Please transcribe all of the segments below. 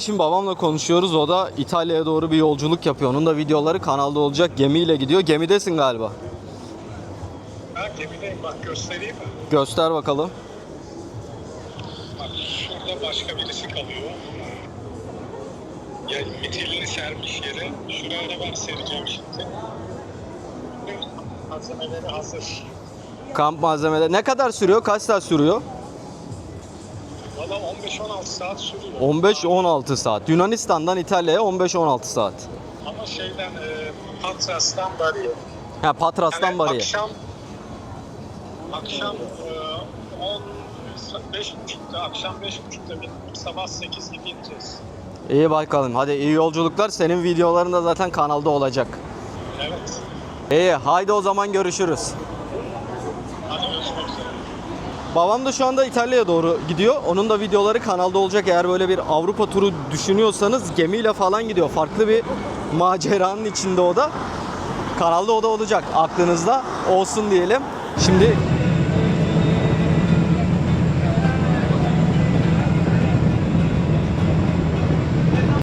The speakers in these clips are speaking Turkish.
Şimdi babamla konuşuyoruz. O da İtalya'ya doğru bir yolculuk yapıyor. Onun da videoları kanalda olacak. Gemiyle gidiyor. Gemidesin galiba. Ha, gemideyim, bak göstereyim mi? Göster bakalım. Bak şurada başka birisi kalıyor. Ya mitilini sermiş yere. Şuraya da ben sereceğim şimdi. Malzemeleri hazır. Kamp malzemeleri. Ne kadar sürüyor? Kaç saat sürüyor? Valla 15-16 saat sürüyor. 15-16 saat. Yunanistan'dan İtalya'ya 15-16 saat. Ama şeyden Patras'tan Bari'ye. Ha, Patras'tan Yani Bari'ye. akşam 5.30'da, akşam 5.30'da bindim. Sabah 8 gibi ineceğiz. İyi bakalım. Hadi iyi yolculuklar. Senin videoların da zaten kanalda olacak. Evet. İyi. Haydi o zaman görüşürüz. Hadi görüşmek üzere. Babam da şu anda İtalya'ya doğru gidiyor. Onun da videoları kanalda olacak. Eğer böyle bir Avrupa turu düşünüyorsanız gemiyle falan gidiyor. Farklı bir maceranın içinde o da. Kanalda o da olacak. Aklınızda olsun diyelim. Şimdi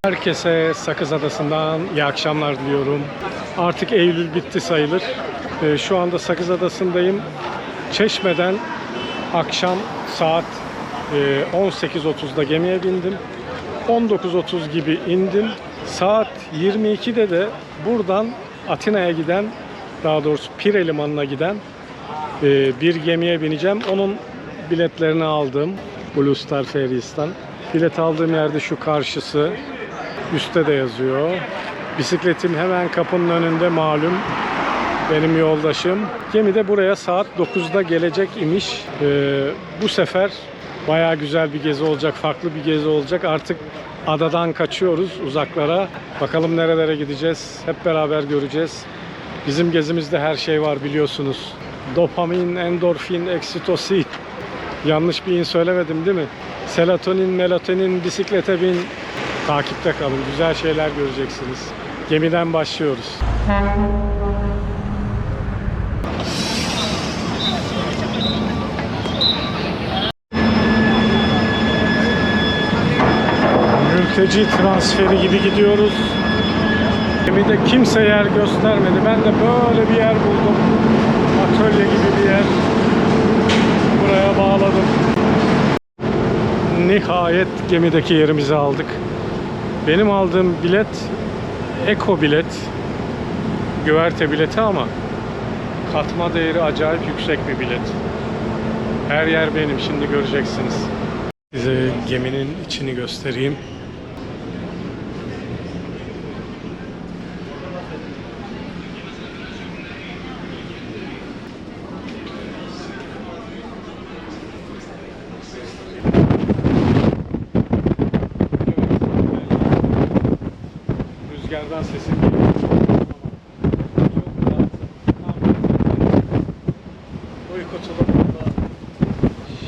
Herkese Sakız Adası'ndan iyi akşamlar diliyorum. Artık Eylül bitti sayılır. Şu anda Sakız Adası'ndayım. Çeşme'den akşam saat 18.30'da gemiye bindim. 19.30 gibi indim. Saat 22'de de buradan Atina'ya giden, daha doğrusu Pire Limanı'na giden bir gemiye bineceğim. Onun biletlerini aldım Blue Star Ferries'ten. Bilet aldığım yerde şu karşısı. Üstte de yazıyor. Bisikletim hemen kapının önünde malum. Benim yoldaşım. Gemi de buraya saat 9'da gelecek imiş. Bu sefer bayağı güzel bir gezi olacak. Farklı bir gezi olacak. Artık adadan kaçıyoruz uzaklara. Bakalım nerelere gideceğiz. Hep beraber göreceğiz. Bizim gezimizde her şey var biliyorsunuz. Dopamin, endorfin, oksitosin. Yanlış bir in söylemedim değil mi? Serotonin, melatonin, bisiklete bin. Takipte kalın. Güzel şeyler göreceksiniz. Gemiden başlıyoruz. Mülteci transferi gibi gidiyoruz. Gemide kimse yer göstermedi. Ben de böyle bir yer buldum. Atölye gibi bir yer. Buraya bağladım. Nihayet gemideki yerimizi aldık. Benim aldığım bilet eko bilet, güverte bileti ama katma değeri acayip yüksek bir bilet. Her yer benim, şimdi göreceksiniz. Size geminin içini göstereyim. Rüzgardan sesim geliyor. Uyku tulumunda.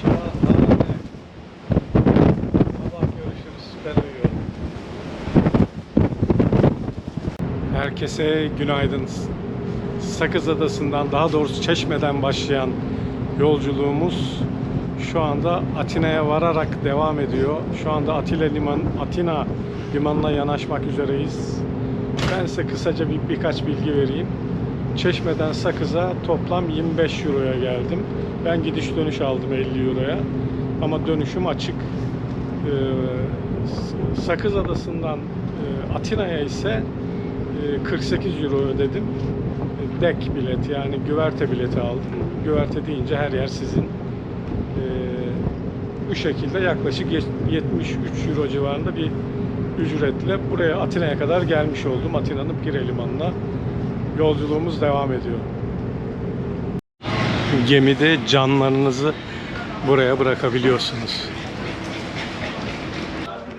Şahane. Sabah görüşürüz. Süper uyuyorum. Herkese günaydın. Sakız Adası'ndan, daha doğrusu Çeşme'den başlayan yolculuğumuz şu anda Atina'ya vararak devam ediyor. Şu anda Atina limanına yanaşmak üzereyiz. Ben size kısaca birkaç bilgi vereyim. Çeşme'den Sakız'a toplam 25 Euro'ya geldim. Ben gidiş dönüş aldım 50 Euro'ya. Ama dönüşüm açık. Sakız Adası'ndan Atina'ya ise 48 Euro ödedim. Dek bilet, yani güverte bileti aldım. Güverte deyince her yer sizin. Bu şekilde yaklaşık 73 Euro civarında bir ücretle buraya, Atina'ya kadar gelmiş oldum. Atina'nın Pire Limanı'na yolculuğumuz devam ediyor. Gemide canlarınızı buraya bırakabiliyorsunuz.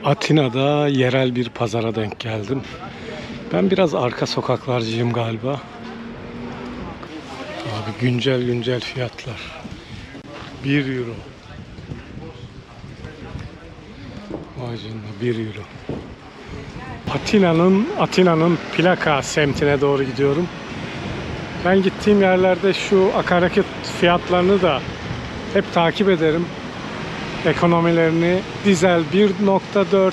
Atina'da yerel bir pazara denk geldim. Ben biraz arka sokaklarcıyım galiba. Abi güncel fiyatlar. 1 euro. Vay canına, 1 euro. Atina'nın Plaka semtine doğru gidiyorum. Ben gittiğim yerlerde şu akaryakıt fiyatlarını da hep takip ederim. Ekonomilerini. Dizel 1.4,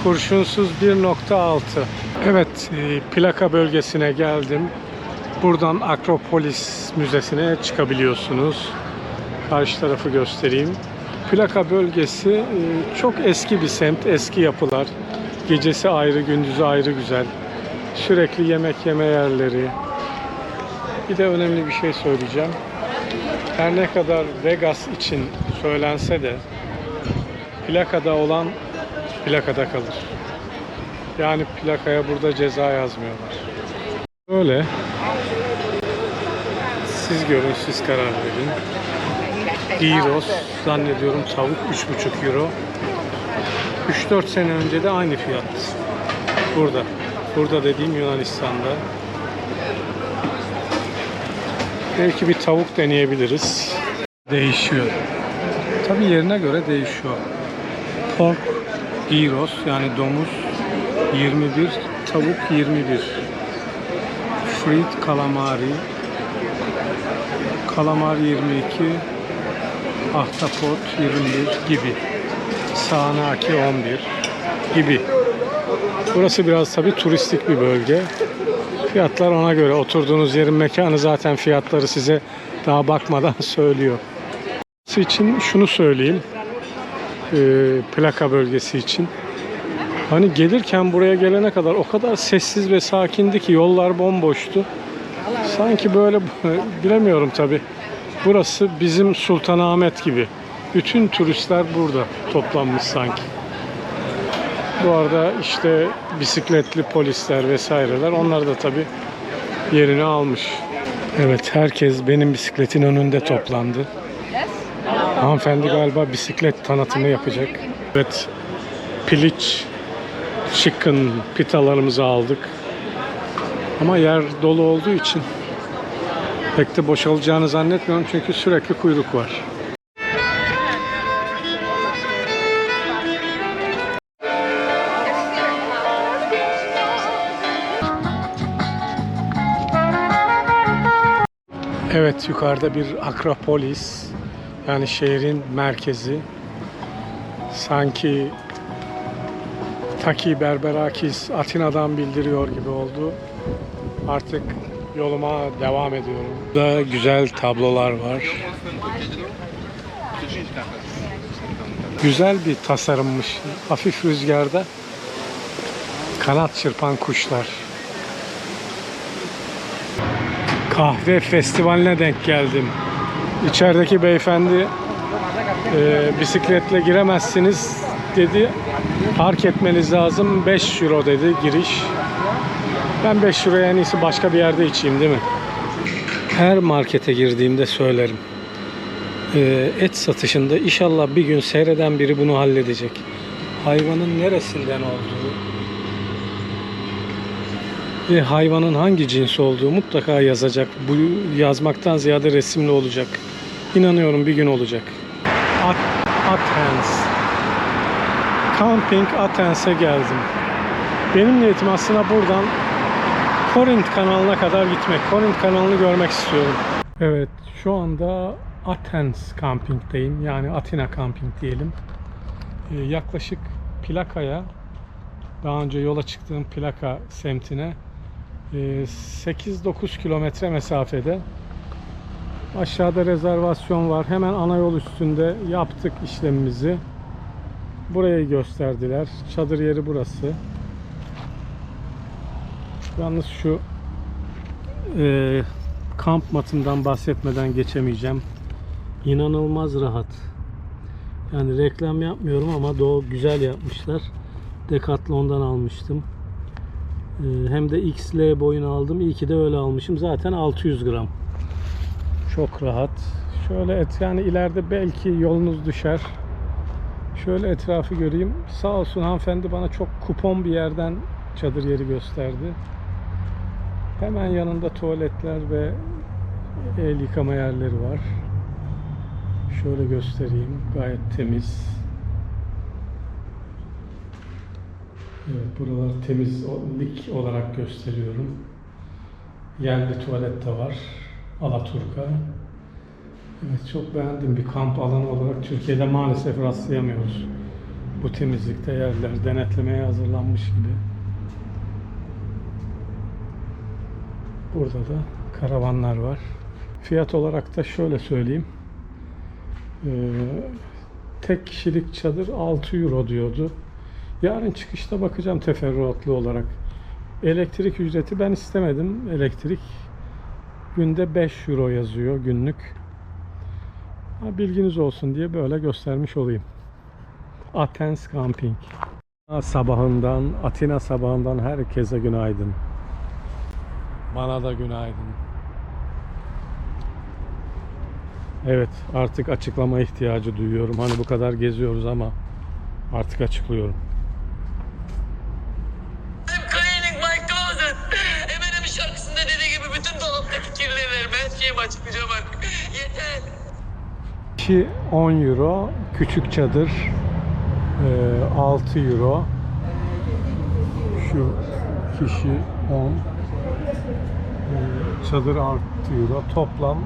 Kurşunsuz 1.6. Evet, plaka bölgesine geldim. Buradan Akropolis Müzesi'ne çıkabiliyorsunuz. Karşı tarafı göstereyim. Plaka bölgesi çok eski bir semt, eski yapılar. Gecesi ayrı, gündüzü ayrı güzel. Sürekli yemek yeme yerleri. Bir de önemli bir şey söyleyeceğim. Her ne kadar Vegas için söylense de plakada olan plakada kalır. Yani plakaya burada ceza yazmıyorlar. Böyle. Siz görün, siz karar verin. Gyros zannediyorum tavuk 3,5 euro. 3-4 sene önce de aynı fiyat. Burada. Burada dediğim Yunanistan'da. Belki bir tavuk deneyebiliriz. Değişiyor. Tabii yerine göre değişiyor. Pork gyros yani domuz 21, tavuk 21. Fried kalamar 22, ahtapot 21 gibi. Sağanaki 11 gibi. Burası biraz tabii turistik bir bölge. Fiyatlar ona göre. Oturduğunuz yerin mekanı zaten fiyatları size daha bakmadan söylüyor. Burası için şunu söyleyeyim. Plaka bölgesi için. Hani gelirken buraya gelene kadar o kadar sessiz ve sakindi ki yollar bomboştu. Sanki böyle bilemiyorum tabii. Burası bizim Sultanahmet gibi. Bütün turistler burada toplanmış sanki. Bu arada işte bisikletli polisler vesaireler onlar da tabii yerini almış. Evet, herkes benim bisikletin önünde toplandı. Hanımefendi galiba bisiklet tanıtımı yapacak. Evet, piliç, chicken pitalarımızı aldık. Ama yer dolu olduğu için pek de boşalacağını zannetmiyorum çünkü sürekli kuyruk var. Evet, yukarıda bir Akropolis, yani şehrin merkezi. Sanki Taki Berberakis Atina'dan bildiriyor gibi oldu. Artık yoluma devam ediyorum. Burada güzel tablolar var. Güzel bir tasarımmış. Hafif rüzgarda kanat çırpan kuşlar. Kahve festivaline denk geldim. İçerideki beyefendi bisikletle giremezsiniz dedi. Park etmeniz lazım. 5 euro dedi giriş. Ben 5 euroya en iyisi başka bir yerde içeyim, değil mi? Her markete girdiğimde söylerim. Et satışında inşallah bir gün seyreden biri bunu halledecek. Hayvanın neresinden olduğu ve hayvanın hangi cins olduğu mutlaka yazacak. Bu yazmaktan ziyade resimli olacak. İnanıyorum bir gün olacak. Athens. Camping Athens'e geldim. Benim niyetim aslında buradan Korint kanalına kadar gitmek. Korint kanalını görmek istiyorum. Evet, şu anda Athens Camping'deyim. Yani Atina Camping diyelim. Yaklaşık plakaya, daha önce yola çıktığım plaka semtine 8-9 kilometre mesafede. Aşağıda rezervasyon var. Hemen ana yol üstünde yaptık işlemimizi. Burayı gösterdiler. Çadır yeri burası. Yalnız şu kamp matından bahsetmeden geçemeyeceğim. İnanılmaz rahat. Yani reklam yapmıyorum ama güzel yapmışlar. Decathlon'dan almıştım. Hem de XL boyunu aldım. İyi ki de öyle almışım. Zaten 600 gram. Çok rahat. Şöyle yani ileride belki yolunuz düşer. Şöyle etrafı göreyim. Sağ olsun hanımefendi bana çok kupon bir yerden çadır yeri gösterdi. Hemen yanında tuvaletler ve el yıkama yerleri var. Şöyle göstereyim. Gayet temiz. Evet, buralar temizlik olarak gösteriyorum. Yerli tuvalet de var. Alaturka. Evet, çok beğendim. Bir kamp alanı olarak Türkiye'de maalesef rastlayamıyoruz. Bu temizlikte yerler denetlemeye hazırlanmış gibi. Burada da karavanlar var. Fiyat olarak da şöyle söyleyeyim. Tek kişilik çadır 6 euro diyordu. Yarın çıkışta bakacağım teferruatlı olarak. Elektrik ücreti ben istemedim. Elektrik günde 5 euro yazıyor günlük. Bilginiz olsun diye böyle göstermiş olayım. Athens Camping. Atina sabahından herkese günaydın. Bana da günaydın. Evet, artık açıklama ihtiyacı duyuyorum. Hani bu kadar geziyoruz ama artık açıklıyorum. I'm cleaning my closet. Eminem'in şarkısında dediği gibi bütün dolaptaki kirlilerimi her şeyimi açıklayacağım artık. Yeter. Kişi 10 euro, küçük çadır 6 euro. Şu kişi 10, çadır 6 euro. Toplam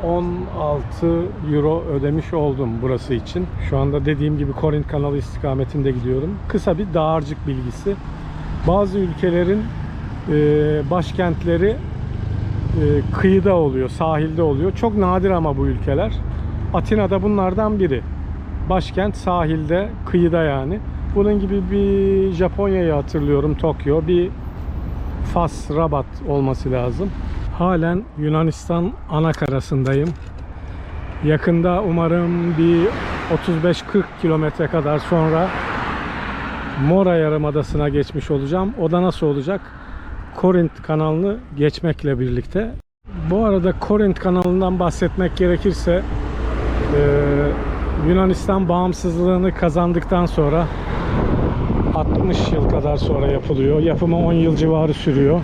16 euro ödemiş oldum burası için. Şu anda dediğim gibi Korint kanalı istikametinde gidiyorum. Kısa bir dağarcık bilgisi. Bazı ülkelerin başkentleri kıyıda oluyor, sahilde oluyor. Çok nadir ama bu ülkeler. Atina'da bunlardan biri. Başkent sahilde, kıyıda yani. Bunun gibi bir Japonya'yı hatırlıyorum, Tokyo. Bir Fas, Rabat olması lazım. Halen Yunanistan ana karasındayım. Yakında umarım bir 35-40 kilometre kadar sonra Mora Yarımadası'na geçmiş olacağım. O da nasıl olacak? Korint kanalını geçmekle birlikte. Bu arada Korint kanalından bahsetmek gerekirse Yunanistan bağımsızlığını kazandıktan sonra 60 yıl kadar sonra yapılıyor. Yapımı 10 yıl civarı sürüyor.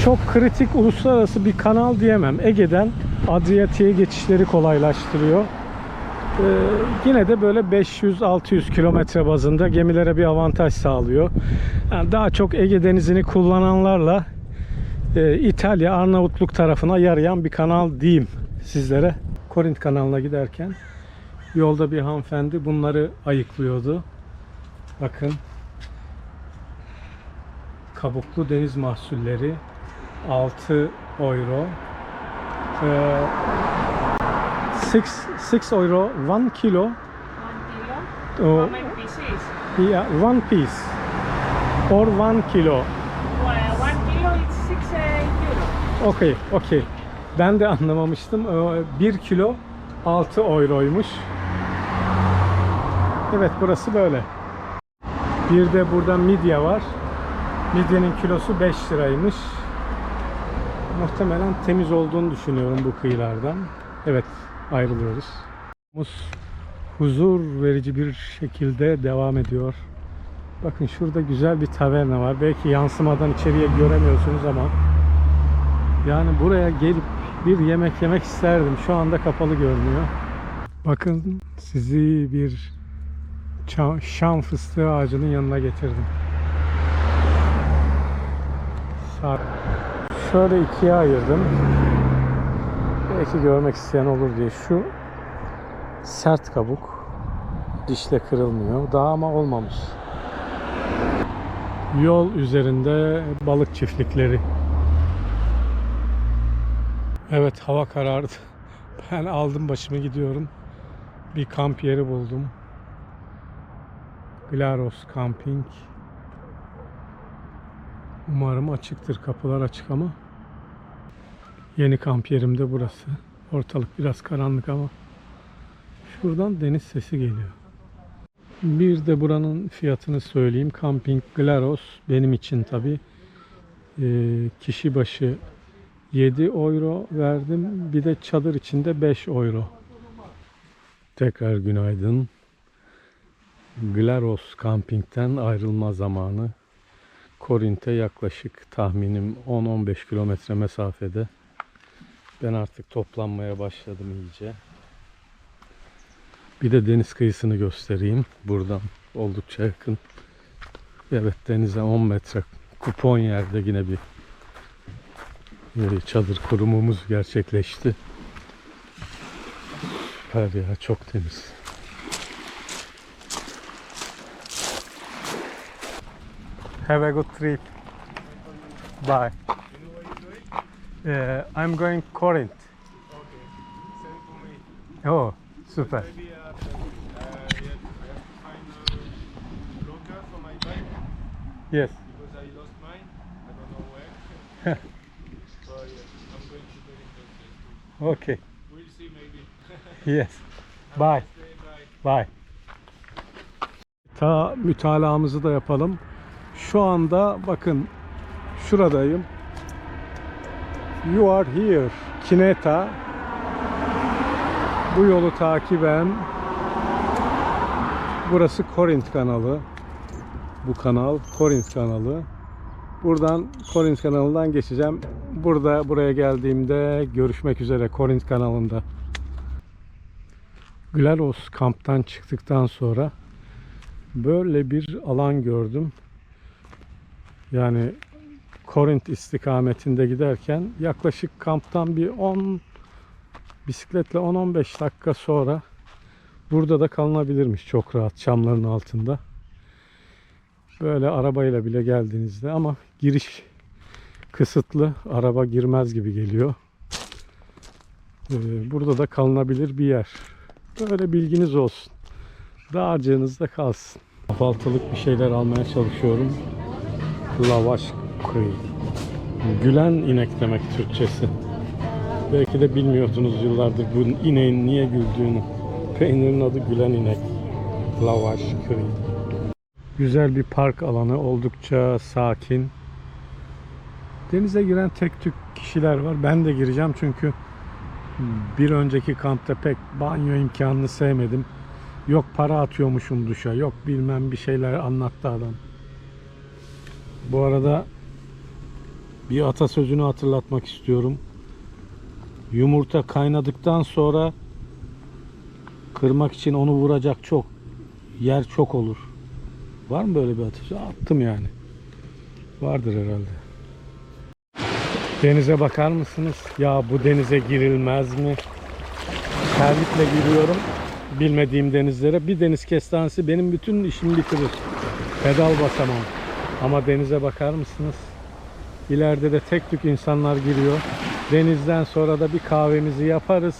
Çok kritik uluslararası bir kanal diyemem. Ege'den Adriyatik'e geçişleri kolaylaştırıyor. Yine de böyle 500-600 kilometre bazında gemilere bir avantaj sağlıyor. Yani daha çok Ege Denizi'ni kullananlarla İtalya, Arnavutluk tarafına yarayan bir kanal diyeyim sizlere. Korint kanalına giderken yolda bir hanımefendi bunları ayıklıyordu. Bakın, kabuklu deniz mahsulleri 6 euro. 6 euro 1 kilo. 1 kilo? Oh, How many pieces? yeah, 1 piece or 1 kilo. 1 kilo is 6 euro. Okay. Ben de anlamamıştım. 1 kilo 6 euroymuş. Evet, burası böyle. Bir de burada midye var. Midyenin kilosu 5 liraymış. Muhtemelen temiz olduğunu düşünüyorum bu kıyılardan. Evet, ayrılıyoruz. Huzur verici bir şekilde devam ediyor. Bakın şurada güzel bir taverna var. Belki yansımadan içeriye göremiyorsunuz ama yani buraya gelip bir yemek yemek isterdim. Şu anda kapalı görünüyor. Bakın, sizi bir şam fıstığı ağacının yanına getirdim. Şöyle ikiye ayırdım. Belki görmek isteyen olur diye. Şu sert kabuk, dişle kırılmıyor. Daha ama olmamış. Yol üzerinde balık çiftlikleri. Evet, hava karardı. Ben aldım başımı gidiyorum. Bir kamp yeri buldum. Glaros Camping. Umarım açıktır. Kapılar açık ama. Yeni kamp yerim de burası. Ortalık biraz karanlık ama şuradan deniz sesi geliyor. Bir de buranın fiyatını söyleyeyim. Camping Glaros benim için tabi kişi başı 7 euro verdim. Bir de çadır içinde 5 euro. Tekrar günaydın. Glaros Camping'ten ayrılma zamanı. Korint'e yaklaşık tahminim 10-15 kilometre mesafede. Ben artık toplanmaya başladım iyice. Bir de deniz kıyısını göstereyim. Buradan oldukça yakın. Evet, denize 10 metre kupon yerde yine bir çadır kurumumuz gerçekleşti. Süper ya, çok temiz. Have a good trip. Bye. I'm going Corinth. Oh, super. Maybe I have to find a locker for my bike Yes. because I lost mine. I don't know where. So yeah, I'm going to do it too. Okay. We'll see maybe. Yes. Bye. Bye. Bye. Ta mütalaamızı da yapalım. Şu anda bakın şuradayım. You are here. Kineta. Bu yolu takiben. Burası Korint kanalı. Bu kanal Korint kanalı. Buradan Korint kanalından geçeceğim. Buraya geldiğimde görüşmek üzere Korint kanalında. Gülelos kamptan çıktıktan sonra böyle bir alan gördüm. Yani Korint istikametinde giderken yaklaşık kamptan bir bisikletle 10-15 dakika sonra burada da kalınabilirmiş çok rahat çamların altında. Böyle arabayla bile geldiğinizde ama giriş kısıtlı, araba girmez gibi geliyor. Burada da kalınabilir bir yer. Böyle bilginiz olsun. Dağarcığınızda kalsın. Kahvaltılık bir şeyler almaya çalışıyorum. Lavaş kıy. Gülen inek demek Türkçesi. Belki de bilmiyordunuz yıllardır bu ineğin niye güldüğünü. Peynirin adı gülen inek. Lavaş kıy. Güzel bir park alanı, oldukça sakin. Denize giren tek tük kişiler var. Ben de gireceğim çünkü bir önceki kampta pek banyo imkanını sevmedim. Yok para atıyormuşum duşa, yok bilmem bir şeyler anlattı adam. Bu arada bir atasözünü hatırlatmak istiyorum. Yumurta kaynadıktan sonra kırmak için onu vuracak yer çok olur. Var mı böyle bir atasözü? Attım yani. Vardır herhalde. Denize bakar mısınız? Ya bu denize girilmez mi? Terlikle giriyorum bilmediğim denizlere. Bir deniz kestanesi benim bütün işimi bitirir. Pedal basamam. Ama denize bakar mısınız? İleride de tek tük insanlar giriyor. Denizden sonra da bir kahvemizi yaparız.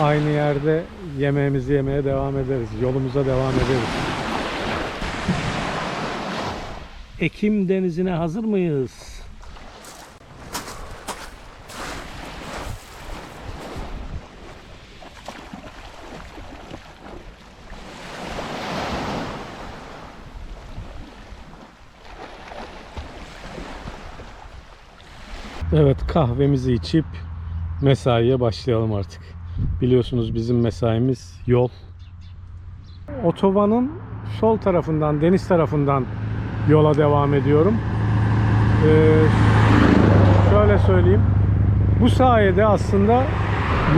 Aynı yerde yemeğimizi yemeye devam ederiz. Yolumuza devam ederiz. Ekim denizine hazır mıyız? Evet, kahvemizi içip mesaiye başlayalım artık. Biliyorsunuz bizim mesaimiz yol. Otobanın sol tarafından, deniz tarafından yola devam ediyorum. Şöyle söyleyeyim. Bu sayede aslında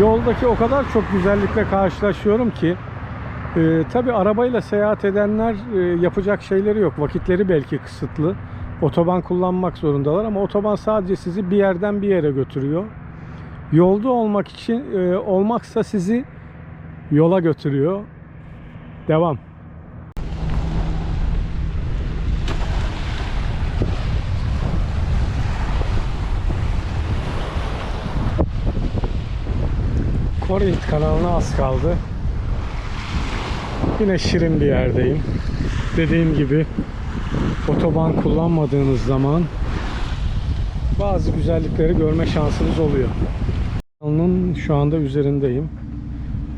yoldaki o kadar çok güzellikle karşılaşıyorum ki tabi arabayla seyahat edenler yapacak şeyleri yok. Vakitleri belki kısıtlı. Otoban kullanmak zorundalar ama otoban sadece sizi bir yerden bir yere götürüyor. Yolda olmaksa sizi yola götürüyor. Devam. Korint kanalına az kaldı. Yine şirin bir yerdeyim. Dediğim gibi otoban kullanmadığınız zaman bazı güzellikleri görme şansınız oluyor. Kanalın şu anda üzerindeyim.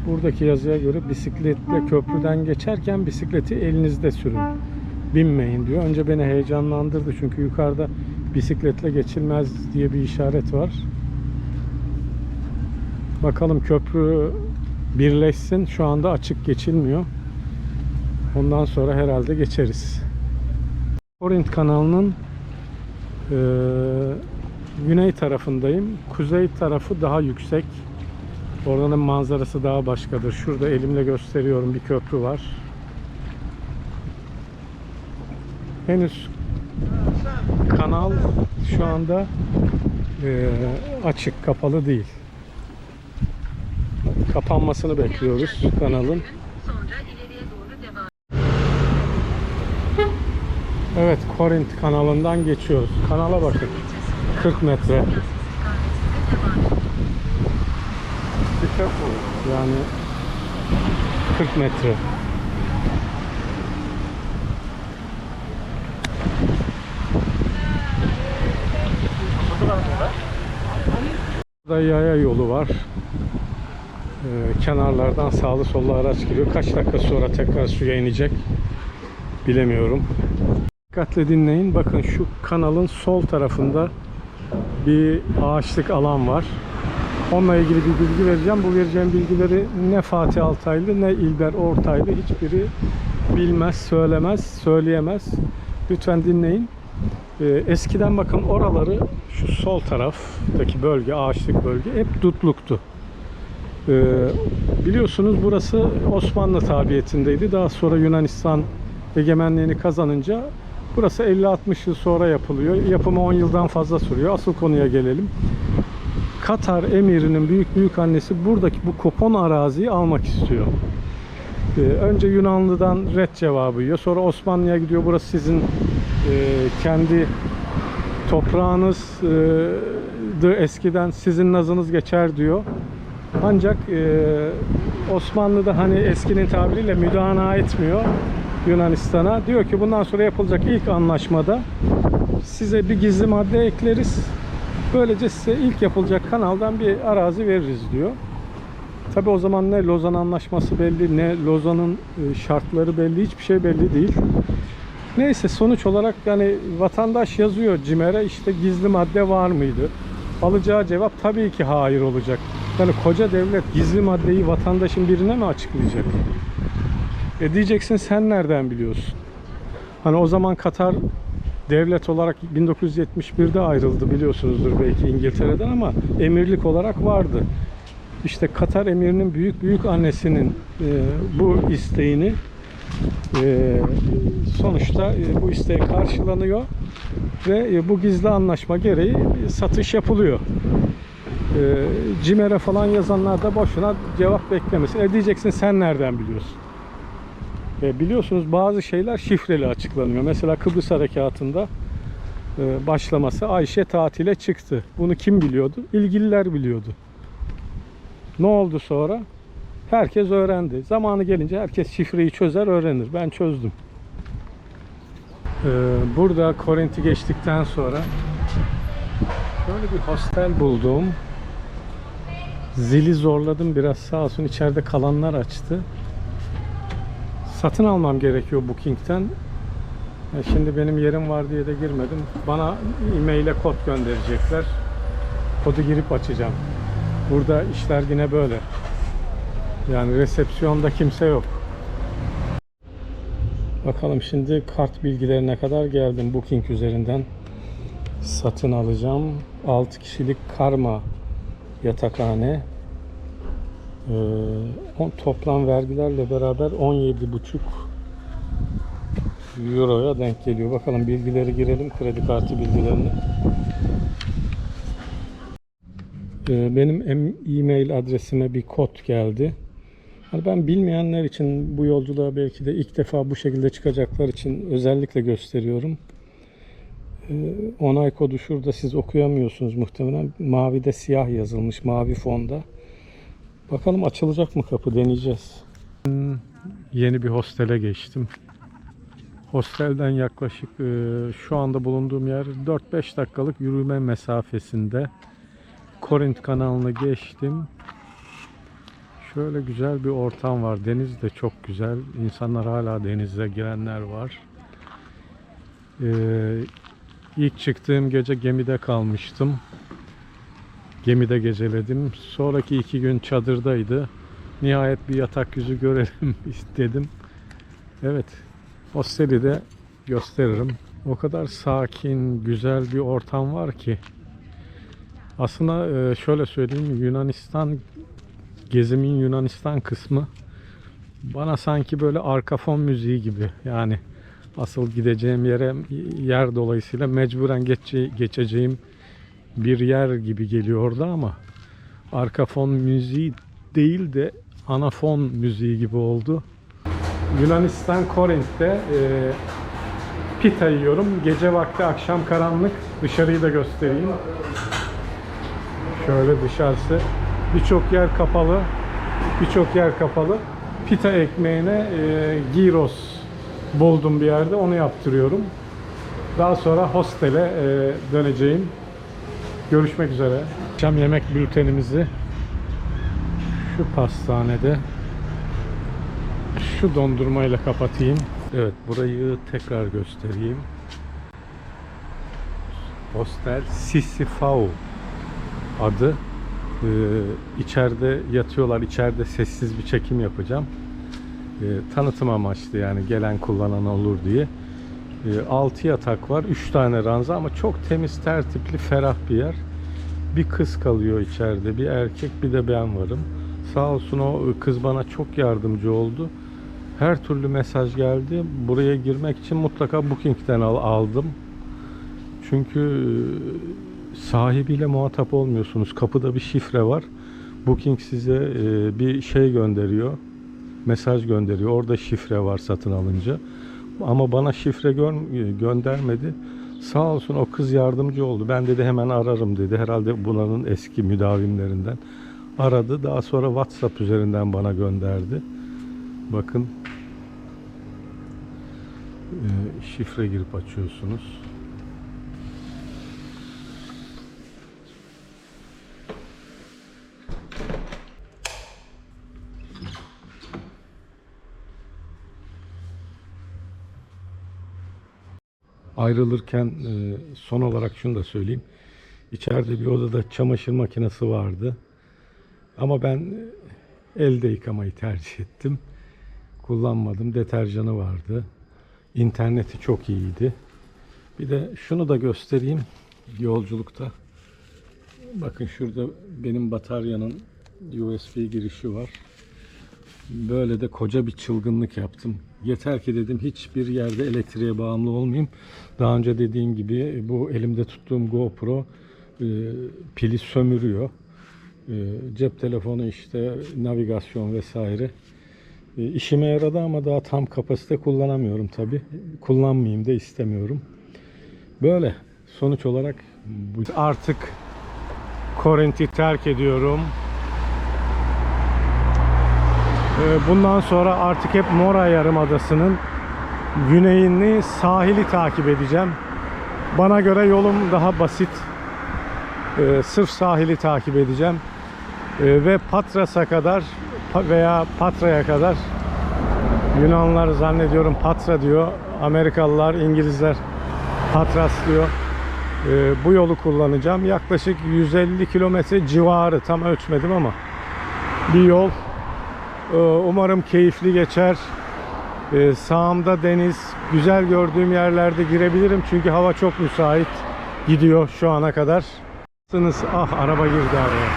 Buradaki yazıya göre bisikletle köprüden geçerken bisikleti elinizde sürün. Binmeyin diyor. Önce beni heyecanlandırdı çünkü yukarıda bisikletle geçilmez diye bir işaret var. Bakalım köprü birleşsin. Şu anda açık geçilmiyor. Ondan sonra herhalde geçeriz. Korint kanalının güney tarafındayım. Kuzey tarafı daha yüksek. Oranın manzarası daha başkadır. Şurada elimle gösteriyorum, bir köprü var. Henüz kanal şu anda açık, kapalı değil. Kapanmasını bekliyoruz kanalın. Evet, Korint kanalından geçiyoruz. Kanala bakın. 40 metre. Yani 40 metre. Burada yaya yolu var. Kenarlardan sağlı sollu araç giriyor. Kaç dakika sonra tekrar suya inecek bilemiyorum. Dikkatle dinleyin. Bakın şu kanalın sol tarafında bir ağaçlık alan var. Onunla ilgili bir bilgi vereceğim. Bu vereceğim bilgileri ne Fatih Altaylı ne İlber Ortaylı hiçbiri bilmez, söylemez, söyleyemez. Lütfen dinleyin. Eskiden bakın oraları şu sol taraftaki bölge, ağaçlık bölge hep dutluktu. Biliyorsunuz burası Osmanlı tabiyetindeydi. Daha sonra Yunanistan egemenliğini kazanınca burası 50-60 yıl sonra yapılıyor. Yapımı 10 yıldan fazla sürüyor. Asıl konuya gelelim. Katar emirinin büyük annesi buradaki bu kopon araziyi almak istiyor. Önce Yunanlı'dan red cevabı yiyor. Sonra Osmanlı'ya gidiyor. Burası sizin kendi toprağınızdı eskiden, sizin nazınız geçer diyor. Ancak Osmanlı da hani eskinin tabiriyle müdahale etmiyor Yunanistan'a. Diyor ki bundan sonra yapılacak ilk anlaşmada size bir gizli madde ekleriz. Böylece size ilk yapılacak kanaldan bir arazi veririz diyor. Tabi o zaman ne Lozan Anlaşması belli, ne Lozan'ın şartları belli, hiçbir şey belli değil. Neyse sonuç olarak yani vatandaş yazıyor CİMER'e, işte gizli madde var mıydı? Alacağı cevap tabii ki hayır olacak. Yani koca devlet gizli maddeyi vatandaşın birine mi açıklayacak? Diyeceksin sen nereden biliyorsun? Hani o zaman Katar devlet olarak 1971'de ayrıldı, biliyorsunuzdur belki İngiltere'den, ama emirlik olarak vardı. İşte Katar emirinin büyük annesinin bu isteğini sonuçta bu isteği karşılanıyor ve bu gizli anlaşma gereği satış yapılıyor. CİMER'e falan yazanlar da boşuna cevap beklemesin. Diyeceksin sen nereden biliyorsun? Biliyorsunuz bazı şeyler şifreli açıklanıyor. Mesela Kıbrıs Harekatı'nda başlaması, Ayşe tatile çıktı. Bunu kim biliyordu? İlgililer biliyordu. Ne oldu sonra? Herkes öğrendi. Zamanı gelince herkes şifreyi çözer, öğrenir. Ben çözdüm. Burada Korint'i geçtikten sonra şöyle bir hostel buldum. Zili zorladım biraz, sağ olsun içeride kalanlar açtı. Satın almam gerekiyor Booking'ten. Şimdi benim yerim var diye de girmedim. Bana e-mail'e kod gönderecekler. Kodu girip açacağım. Burada işler yine böyle. Yani resepsiyonda kimse yok. Bakalım şimdi kart bilgilerine kadar geldim. Booking üzerinden satın alacağım. 6 kişilik karma yatakhane. Toplam vergilerle beraber 17,5 Euro'ya denk geliyor. Bakalım bilgileri girelim, kredi kartı bilgilerini. Benim e-mail adresime bir kod geldi. Hani ben bilmeyenler için, bu yolculuğa belki de ilk defa bu şekilde çıkacaklar için özellikle gösteriyorum. Onay kodu şurada, siz okuyamıyorsunuz muhtemelen. Mavide siyah yazılmış, mavi fonda. Bakalım açılacak mı kapı, deneyeceğiz. Yeni bir hostele geçtim. Hostelden yaklaşık şu anda bulunduğum yer 4-5 dakikalık yürüme mesafesinde. Korint kanalını geçtim. Şöyle güzel bir ortam var. Deniz de çok güzel. İnsanlar hala denize girenler var. İlk çıktığım gece gemide kalmıştım. Gemide geceledim. Sonraki 2 gün çadırdaydı. Nihayet bir yatak yüzü görelim istedim. Evet, hosteli de gösteririm. O kadar sakin, güzel bir ortam var ki. Aslında şöyle söyleyeyim, Yunanistan gezimin Yunanistan kısmı bana sanki böyle arka fon müziği gibi. Yani asıl gideceğim yer dolayısıyla mecburen geçeceğim bir yer gibi geliyor orada, ama arka fon müziği değil de ana fon müziği gibi oldu. Yunanistan Korint'te pita yiyorum. Gece vakti, akşam karanlık. Dışarıyı da göstereyim. Şöyle dışarısı. Birçok yer kapalı. Birçok yer kapalı. Pita ekmeğine gyros buldum bir yerde. Onu yaptırıyorum. Daha sonra hostele döneceğim. Görüşmek üzere. Akşam yemek bültenimizi şu pastanede şu dondurmayla kapatayım. Evet, burayı tekrar göstereyim. Hostel Sisifao adı. İçeride yatıyorlar. İçeride sessiz bir çekim yapacağım. Tanıtım amaçlı, yani gelen kullanan olur diye. 6 yatak var. 3 tane ranza ama çok temiz, tertipli, ferah bir yer. Bir kız kalıyor içeride. Bir erkek, bir de ben varım. Sağ olsun o kız bana çok yardımcı oldu. Her türlü mesaj geldi. Buraya girmek için mutlaka Booking'den aldım. Çünkü sahibiyle muhatap olmuyorsunuz. Kapıda bir şifre var. Booking size bir şey gönderiyor. Mesaj gönderiyor. Orada şifre var satın alınca. Ama bana şifre göndermedi. Sağ olsun o kız yardımcı oldu. Ben dedi hemen ararım dedi. Herhalde bunların eski müdavimlerinden. Aradı. Daha sonra WhatsApp üzerinden bana gönderdi. Bakın. Şifre girip açıyorsunuz. Ayrılırken son olarak şunu da söyleyeyim. İçeride bir odada çamaşır makinesi vardı. Ama ben elde yıkamayı tercih ettim. Kullanmadım. Deterjanı vardı. İnterneti çok iyiydi. Bir de şunu da göstereyim yolculukta. Bakın şurada benim bataryanın USB girişi var. Böyle de koca bir çılgınlık yaptım. Yeter ki dedim hiçbir yerde elektriğe bağımlı olmayayım. Daha önce dediğim gibi bu elimde tuttuğum GoPro pili sömürüyor. Cep telefonu işte navigasyon vesaire. İşime yaradı ama daha tam kapasite kullanamıyorum tabi. Kullanmayayım da istemiyorum. Böyle sonuç olarak artık Korinth'i terk ediyorum. Bundan sonra artık hep Mora Yarımadası'nın güneyini, sahili takip edeceğim. Bana göre yolum daha basit. Sırf sahili takip edeceğim. Ve Patras'a kadar veya Patra'ya kadar, Yunanlar zannediyorum Patra diyor, Amerikalılar, İngilizler Patras diyor. Bu yolu kullanacağım. Yaklaşık 150 kilometre civarı, tam ölçmedim ama bir yol. Umarım keyifli geçer. Sağımda deniz, güzel gördüğüm yerlerde girebilirim çünkü hava çok müsait gidiyor şu ana kadar. Ah, araba girdi araya.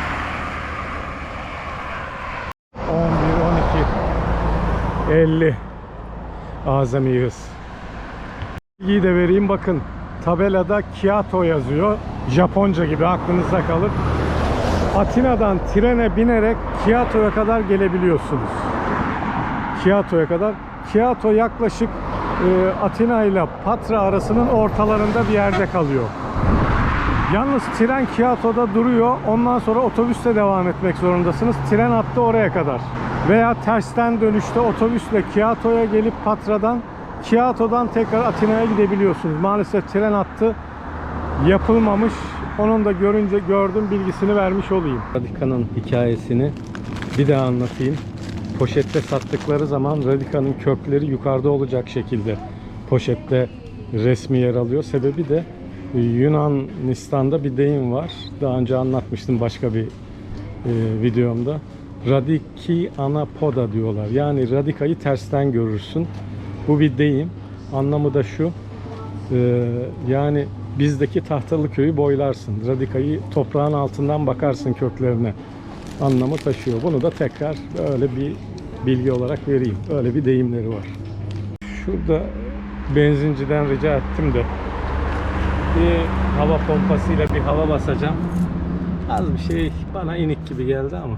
11, 12, 50 azami hız. Bilgiyi de vereyim, bakın tabelada Kyoto yazıyor. Japonca gibi aklınızda kalır. Atina'dan trene binerek Kyoto'ya kadar gelebiliyorsunuz. Kyoto'ya kadar. Kyoto yaklaşık Atina ile Patra arasının ortalarında bir yerde kalıyor. Yalnız tren Kyoto'da duruyor. Ondan sonra otobüsle devam etmek zorundasınız. Tren hattı oraya kadar. Veya tersten dönüşte otobüsle Kyoto'ya gelip Kyoto'dan tekrar Atina'ya gidebiliyorsunuz. Maalesef tren hattı yapılmamış. Onun da gördüm, bilgisini vermiş olayım. Radika'nın hikayesini bir daha anlatayım. Poşette sattıkları zaman Radika'nın kökleri yukarıda olacak şekilde poşette resmi yer alıyor. Sebebi de Yunanistan'da bir deyim var. Daha önce anlatmıştım başka bir videomda. Radiki anapoda diyorlar. Yani radikayı tersten görürsün. Bu bir deyim. Anlamı da şu. Yani bizdeki Tahtalıköy'ü boylarsın. Radikayı toprağın altından bakarsın köklerine. Anlamı taşıyor. Bunu da tekrar böyle bir bilgi olarak vereyim. Öyle bir deyimleri var. Şurada benzinciden rica ettim de bir hava pompasıyla bir hava basacağım. Az bir şey bana inik gibi geldi ama.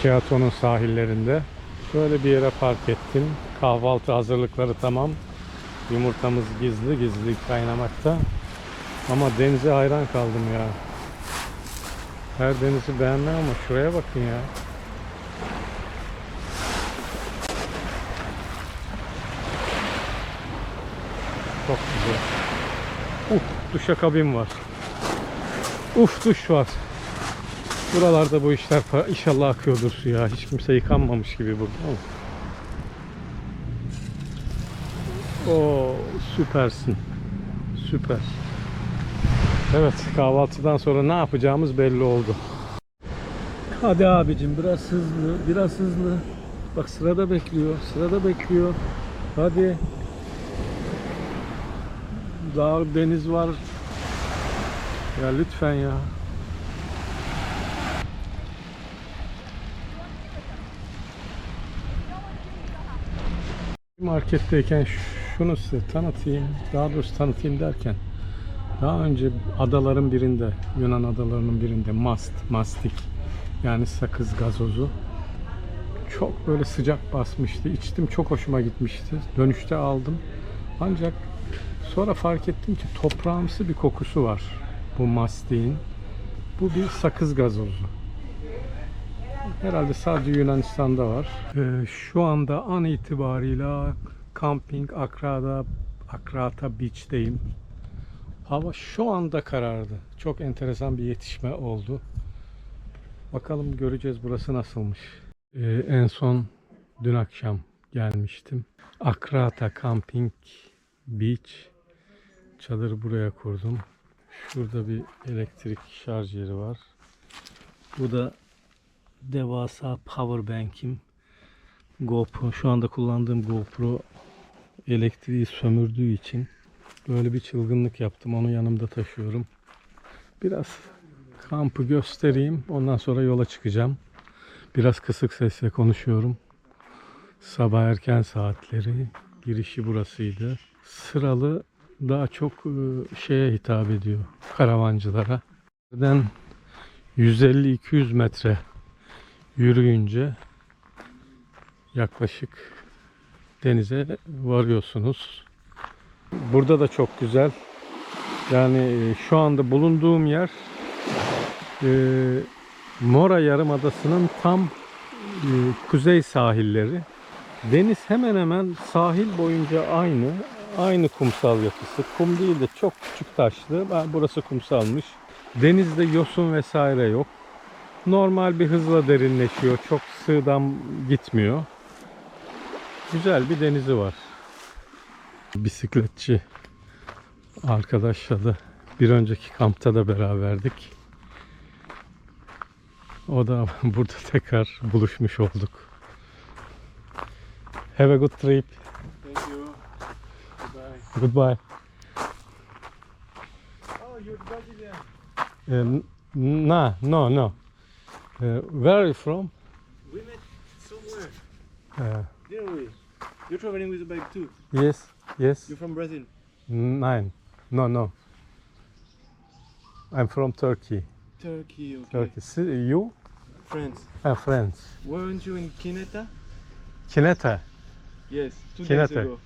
Kyoto'nun sahillerinde. Şöyle bir yere park ettim. Kahvaltı hazırlıkları tamam. Yumurtamız gizli gizli kaynamakta. Ama denize hayran kaldım ya. Her denizi beğenmem ama şuraya bakın ya. Çok güzel. Duşakabin var. Duş var. Buralarda bu işler inşallah akıyordur su ya. Hiç kimse yıkanmamış gibi burada. Oo, süpersin. Süper. Evet, kahvaltıdan sonra ne yapacağımız belli oldu. Hadi abicim biraz hızlı, biraz hızlı. Bak sırada bekliyor, sırada bekliyor. Hadi. Dağ, deniz var. Ya lütfen ya. Marketteyken şunu size tanıtayım. Daha doğrusu tanıtayım derken daha önce adaların birinde, Yunan adalarının birinde mastik yani sakız gazozu çok böyle sıcak basmıştı. İçtim, çok hoşuma gitmişti. Dönüşte aldım. Ancak sonra fark ettim ki toprağımsı bir kokusu var bu mastiğin. Bu bir sakız gazozu. Herhalde sadece Yunanistan'da var. Şu anda an itibarıyla Camping Akrata Beach'teyim. Hava şu anda karardı. Çok enteresan bir yetişme oldu. Bakalım göreceğiz burası nasılmış. En son dün akşam gelmiştim. Akrata Camping Beach. Çadırı buraya kurdum. Şurada bir elektrik şarj yeri var. Bu da devasa power bank'im. GoPro, şu anda kullandığım GoPro elektriği sömürdüğü için böyle bir çılgınlık yaptım. Onu yanımda taşıyorum. Biraz kampı göstereyim. Ondan sonra yola çıkacağım. Biraz kısık sesle konuşuyorum. Sabah erken saatleri. Girişi burasıydı. Sıralı daha çok şeye hitap ediyor. Karavancılara. Buradan 150-200 metre yürüyünce yaklaşık denize varıyorsunuz. Burada da çok güzel. Yani şu anda bulunduğum yer Mora Yarımadası'nın tam kuzey sahilleri. Deniz hemen hemen sahil boyunca aynı kumsal yapısı. Kum değil de çok küçük taşlı. Burası kumsalmış. Denizde yosun vesaire yok. Normal bir hızla derinleşiyor. Çok sığdan gitmiyor. Güzel bir denizi var. Bisikletçi arkadaşla da bir önceki kampta da beraberdik. O da burada tekrar buluşmuş olduk. Have a good trip. Thank you. Goodbye. Goodbye. Oh, you're Brazilian. No. Where are you from? We met somewhere, Uh, didn't we? You're traveling with a bike too. yes. You're from Brazil. No. I'm from Turkey. Turkey, okay. Turkey. You? France. France. Weren't you in Kineta? Kineta. Yes, 2 days Kineta. ago.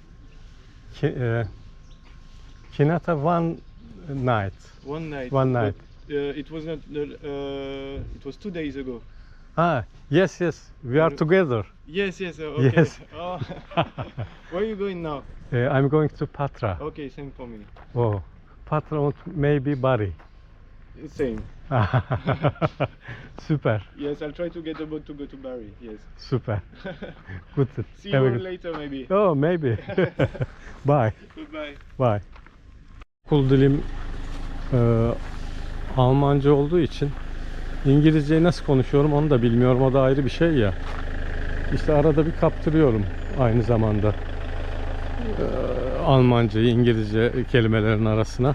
Kineta one night. One night. One night. But, it was not. It was 2 days ago. Yes. We are together. Yes. Okay. Yes. Oh. Where are you going now? I'm going to Patra. Okay, same for me. Oh, Patra and maybe Bari. Same. Super. Yes, I'll try to get a boat to go to Bari. Yes. Super. Good. See Have a you good- later, maybe. Oh, maybe. Bye. Goodbye. Bye. Okul dilim Almanca olduğu için İngilizceyi nasıl konuşuyorum onu da bilmiyorum. O da ayrı bir şey ya. İşte arada bir kaptırıyorum aynı zamanda. Almancayı İngilizce kelimelerin arasına.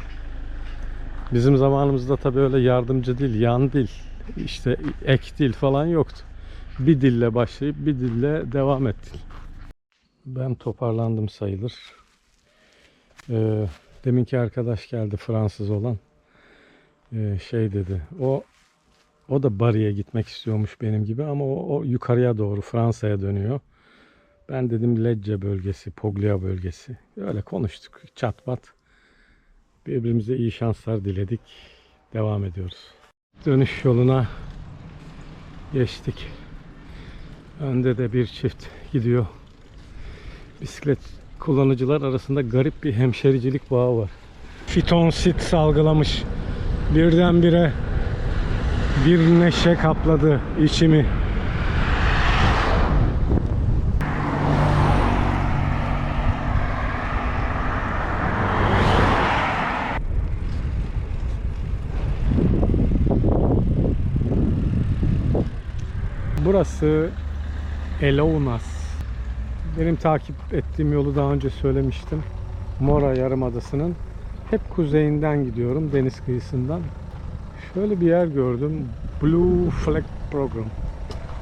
Bizim zamanımızda tabii öyle yardımcı dil, yan dil, işte ek dil falan yoktu. Bir dille başlayıp bir dille devam ettim. Ben toparlandım sayılır. Deminki arkadaş geldi, Fransız olan. Şey dedi, o da Bari'ye gitmek istiyormuş benim gibi ama o yukarıya doğru Fransa'ya dönüyor. Ben dedim Lecce bölgesi, Puglia bölgesi. Öyle konuştuk çat pat. Birbirimize iyi şanslar diledik. Devam ediyoruz. Dönüş yoluna geçtik. Önde de bir çift gidiyor. Bisiklet kullanıcılar arasında garip bir hemşericilik bağı var. Fitonsit salgılamış. Birdenbire bir neşe kapladı içimi. Burası Elounas. Benim takip ettiğim yolu daha önce söylemiştim. Mora Yarımadası'nın hep kuzeyinden gidiyorum, deniz kıyısından. Şöyle bir yer gördüm. Blue Flag Program.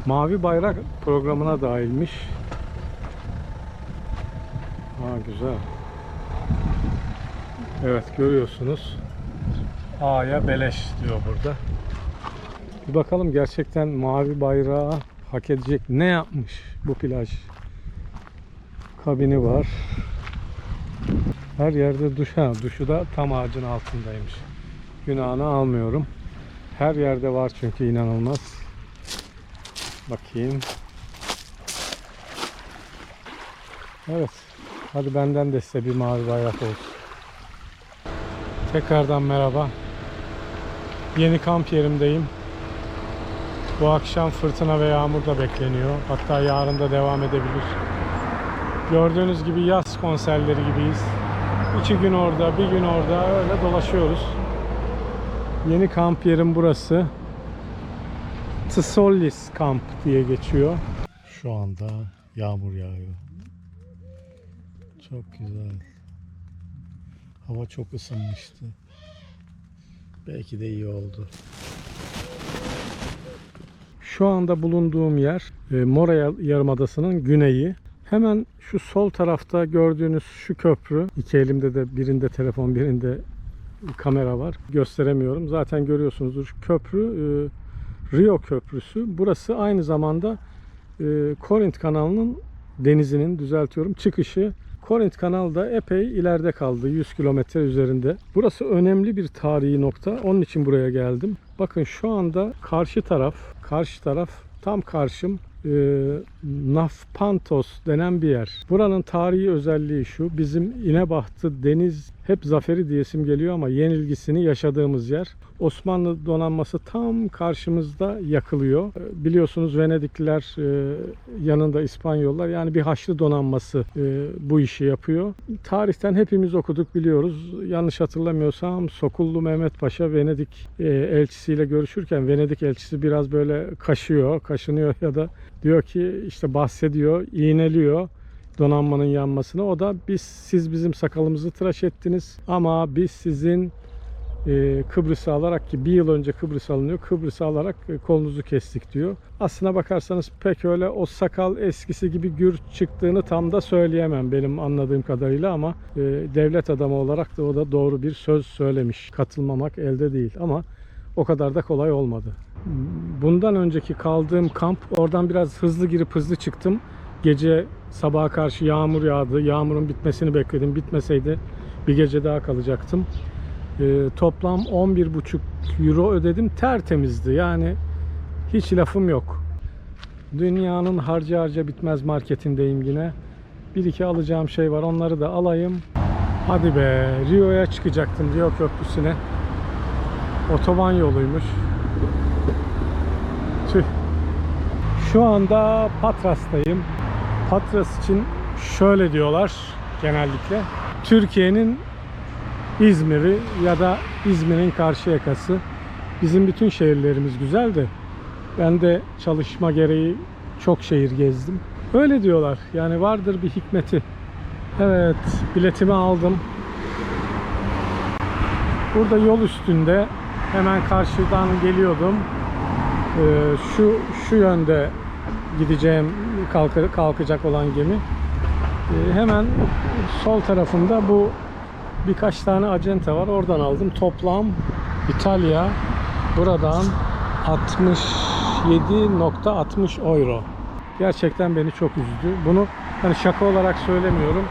Mavi bayrak programına dahilmiş. Güzel. Evet, görüyorsunuz. A'ya beleş diyor burada. Bir bakalım gerçekten mavi bayrağı hak edecek ne yapmış bu plaj. Kabini var. Her yerde duş. Duşu da tam ağacın altındaymış. Günahını almıyorum. Her yerde var çünkü inanılmaz. Bakayım. Evet. Hadi benden de size bir mavi bayrak olsun. Tekrardan merhaba. Yeni kamp yerimdeyim. Bu akşam fırtına ve yağmur da bekleniyor. Hatta yarın da devam edebilir. Gördüğünüz gibi yaz konserleri gibiyiz. 2 gün orada, bir gün orada öyle dolaşıyoruz. Yeni kamp yerim burası. Tsollis Kamp diye geçiyor. Şu anda yağmur yağıyor. Çok güzel. Hava çok ısınmıştı. Belki de iyi oldu. Şu anda bulunduğum yer Mora Yarımadası'nın güneyi. Hemen şu sol tarafta gördüğünüz şu köprü. İki elimde de birinde telefon, birinde kamera var. Gösteremiyorum. Zaten görüyorsunuzdur. Şu köprü Rio Köprüsü. Burası aynı zamanda Korint kanalının denizinin çıkışı. Korint Kanalı da epey ileride kaldı. 100 kilometre üzerinde. Burası önemli bir tarihi nokta. Onun için buraya geldim. Bakın şu anda karşı taraf tam karşım Nafpantos denen bir yer. Buranın tarihi özelliği şu. Bizim İnebahtı deniz hep zaferi diyesim geliyor ama yenilgisini yaşadığımız yer. Osmanlı donanması tam karşımızda yakılıyor. Biliyorsunuz Venedikliler yanında İspanyollar, yani bir Haçlı donanması bu işi yapıyor. Tarihten hepimiz okuduk, biliyoruz. Yanlış hatırlamıyorsam Sokullu Mehmet Paşa Venedik elçisiyle görüşürken Venedik elçisi biraz böyle kaşınıyor ya da diyor ki işte bahsediyor, iğneliyor donanmanın yanmasını. O da siz bizim sakalımızı tıraş ettiniz ama biz sizin Kıbrıs'ı alarak, ki bir yıl önce Kıbrıs alınıyor, Kıbrıs'ı alarak kolunuzu kestik diyor. Aslına bakarsanız pek öyle o sakal eskisi gibi gür çıktığını tam da söyleyemem benim anladığım kadarıyla ama devlet adamı olarak da o da doğru bir söz söylemiş. Katılmamak elde değil ama o kadar da kolay olmadı. Bundan önceki kaldığım kamp, oradan biraz hızlı girip hızlı çıktım. Gece sabaha karşı yağmur yağdı. Yağmurun bitmesini bekledim. Bitmeseydi bir gece daha kalacaktım. Toplam 11,5 euro ödedim. Tertemizdi. Yani hiç lafım yok. Dünyanın harca bitmez marketindeyim yine. Bir iki alacağım şey var. Onları da alayım. Hadi be. Rio'ya çıkacaktım. Rio Köprüsü'ne. Otoban yoluymuş. Tüh. Şu anda Patras'tayım. Patras için şöyle diyorlar genellikle. Türkiye'nin İzmir'i ya da İzmir'in Karşıyaka'sı. Bizim bütün şehirlerimiz güzel de ben de çalışma gereği çok şehir gezdim. Öyle diyorlar. Yani vardır bir hikmeti. Evet, biletimi aldım. Burada yol üstünde hemen karşıdan geliyordum. Şu yönde gideceğim, kalkacak olan gemi. Hemen sol tarafında bu birkaç tane acente var. Oradan aldım. Toplam İtalya buradan 67,60 euro. Gerçekten beni çok üzdü. Bunu Hani şaka olarak söylemiyorum.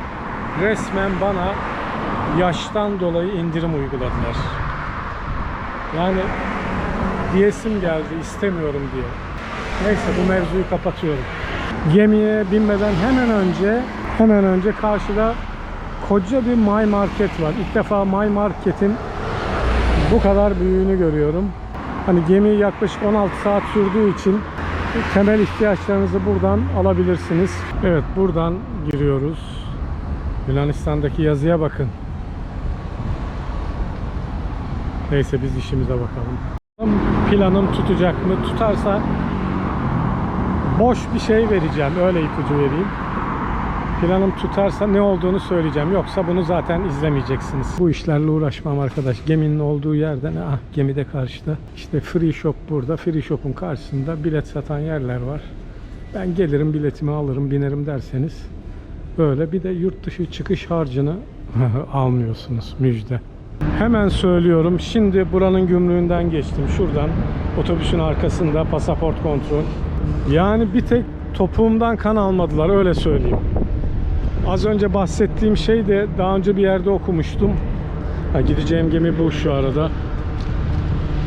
Resmen bana yaştan dolayı indirim uyguladılar. Yani diyesim geldi, istemiyorum diye. Neyse, bu mevzuyu kapatıyorum. Gemiye binmeden hemen önce karşıda koca bir My Market var. İlk defa My Market'in bu kadar büyüğünü görüyorum. Hani gemi yaklaşık 16 saat sürdüğü için temel ihtiyaçlarınızı buradan alabilirsiniz. Evet, buradan giriyoruz. Yunanistan'daki yazıya bakın. Neyse, biz işimize bakalım. Planım tutacak mı? Tutarsa boş bir şey vereceğim. Öyle ipucu vereyim. Planım tutarsa ne olduğunu söyleyeceğim. Yoksa bunu zaten izlemeyeceksiniz. Bu işlerle uğraşmam arkadaş. Geminin olduğu yerden, gemi de karşıda. İşte Free Shop burada. Free Shop'un karşısında bilet satan yerler var. Ben gelirim, biletimi alırım, binerim derseniz böyle. Bir de yurt dışı çıkış harcını almıyorsunuz. Müjde. Hemen söylüyorum. Şimdi buranın gümrüğünden geçtim. Şuradan otobüsün arkasında pasaport kontrol. Yani bir tek topuğumdan kan almadılar, öyle söyleyeyim. Az önce bahsettiğim şey de daha önce bir yerde okumuştum. Gideceğim gemi bu şu arada.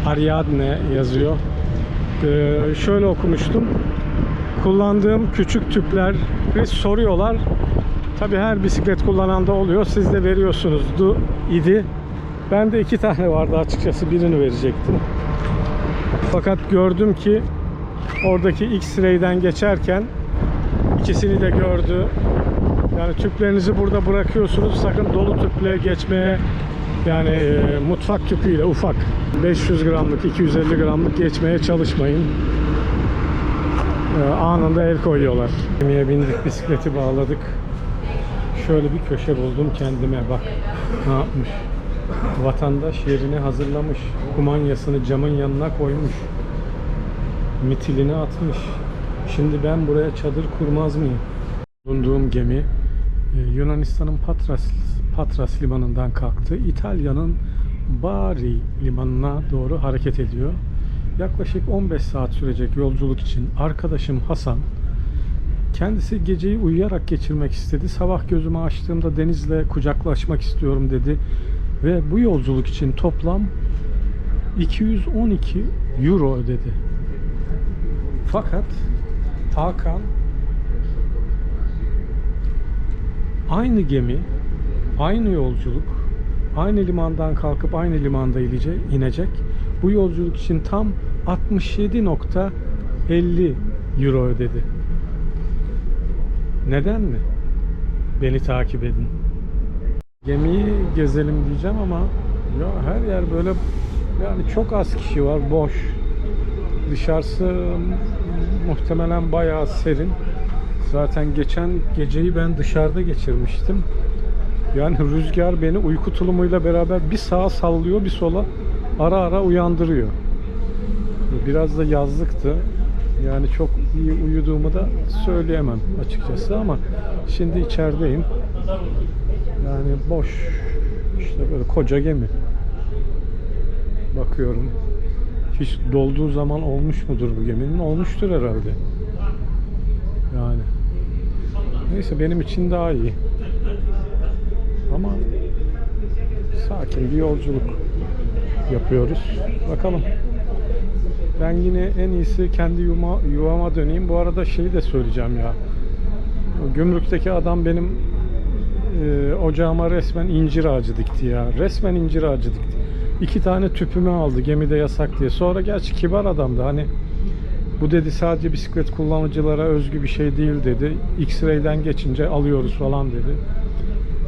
Ariadne yazıyor. Şöyle okumuştum. Kullandığım küçük tüpleri soruyorlar. Tabii her bisiklet kullananda oluyor. Siz de veriyorsunuzdu idi. Ben de 2 tane vardı açıkçası. Birini verecektim. Fakat gördüm ki oradaki X-ray'den geçerken ikisini de gördü. Yani tüplerinizi burada bırakıyorsunuz. Sakın dolu tüple geçmeye, yani mutfak tüpüyle ufak 500 gramlık 250 gramlık geçmeye çalışmayın. Anında el koyuyorlar. Gemiye bindik, bisikleti bağladık. Şöyle bir köşe buldum kendime, bak ne yapmış. Vatandaş yerini hazırlamış. Kumanyasını camın yanına koymuş. Mitilini atmış. Şimdi ben buraya çadır kurmaz mıyım? Bulunduğum gemi Yunanistan'ın Patras limanından kalktı. İtalya'nın Bari limanına doğru hareket ediyor. Yaklaşık 15 saat sürecek yolculuk için arkadaşım Hasan, kendisi geceyi uyuyarak geçirmek istedi. Sabah gözümü açtığımda denizle kucaklaşmak istiyorum dedi. Ve bu yolculuk için toplam 212 euro ödedi. Fakat Hakan aynı gemi, aynı yolculuk, aynı limandan kalkıp aynı limanda inecek. Bu yolculuk için tam 67.50 euro ödedi. Neden mi? Beni takip edin. Gemiyi gezelim diyeceğim ama ya her yer böyle, yani çok az kişi var, boş. Dışarısı muhtemelen bayağı serin. Zaten geçen geceyi ben dışarıda geçirmiştim. Yani rüzgar beni uyku tulumuyla beraber bir sağa sallıyor, bir sola, ara ara uyandırıyor. Biraz da yazlıktı. Yani çok iyi uyuduğumu da söyleyemem açıkçası ama şimdi içerideyim. Yani boş. İşte böyle koca gemi. Bakıyorum. Hiç dolduğu zaman olmuş mudur bu geminin? Olmuştur herhalde. Yani. Neyse, benim için daha iyi. Ama sakin bir yolculuk yapıyoruz. Bakalım. Ben yine en iyisi kendi yuvama döneyim. Bu arada şeyi de söyleyeceğim ya. Gümrükteki adam benim ocağıma resmen incir ağacı dikti ya. Resmen incir ağacı dikti. 2 tane tüpümü aldı gemide yasak diye. Sonra gerçi kibar adamdı. Hani bu dedi sadece bisiklet kullanıcılara özgü bir şey değil dedi. X-ray'den geçince alıyoruz falan dedi.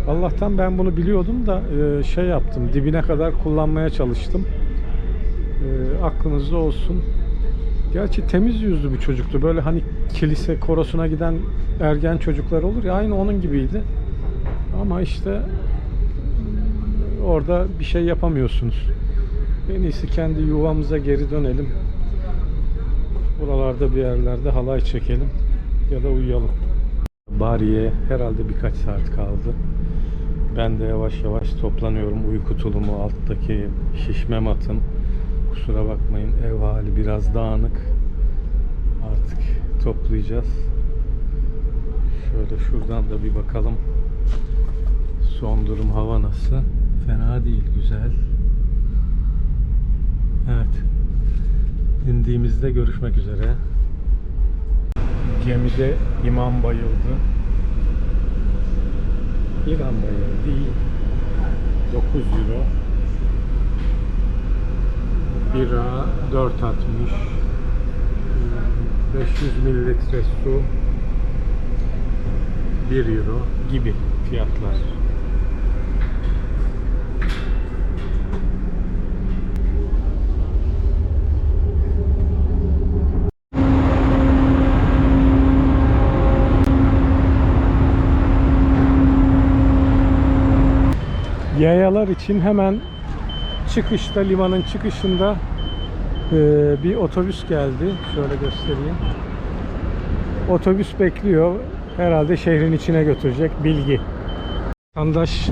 Allah'tan ben bunu biliyordum da şey yaptım. Dibine kadar kullanmaya çalıştım. Aklınızda olsun. Gerçi temiz yüzlü bir çocuktu. Böyle hani kilise korosuna giden ergen çocuklar olur ya, aynı onun gibiydi. Ama işte orada bir şey yapamıyorsunuz. En iyisi kendi yuvamıza geri dönelim. Buralarda bir yerlerde halay çekelim ya da uyuyalım. Bari'ye herhalde birkaç saat kaldı. Ben de yavaş yavaş toplanıyorum. Uyku tulumu, alttaki şişme matım. Kusura bakmayın, ev hali biraz dağınık. Artık toplayacağız. Şöyle şuradan da bir bakalım. Son durum, hava nasıl? Fena değil, güzel. Evet. İndiğimizde görüşmek üzere. Gemide imam bayıldı. İmam bayıldı değil. 9 euro. Bira 4.60. 500 mililitre su 1 euro gibi fiyatlar. Yayalar için hemen çıkışta, limanın çıkışında bir otobüs geldi. Şöyle göstereyim. Otobüs bekliyor. Herhalde şehrin içine götürecek. Bilgi. Vatandaş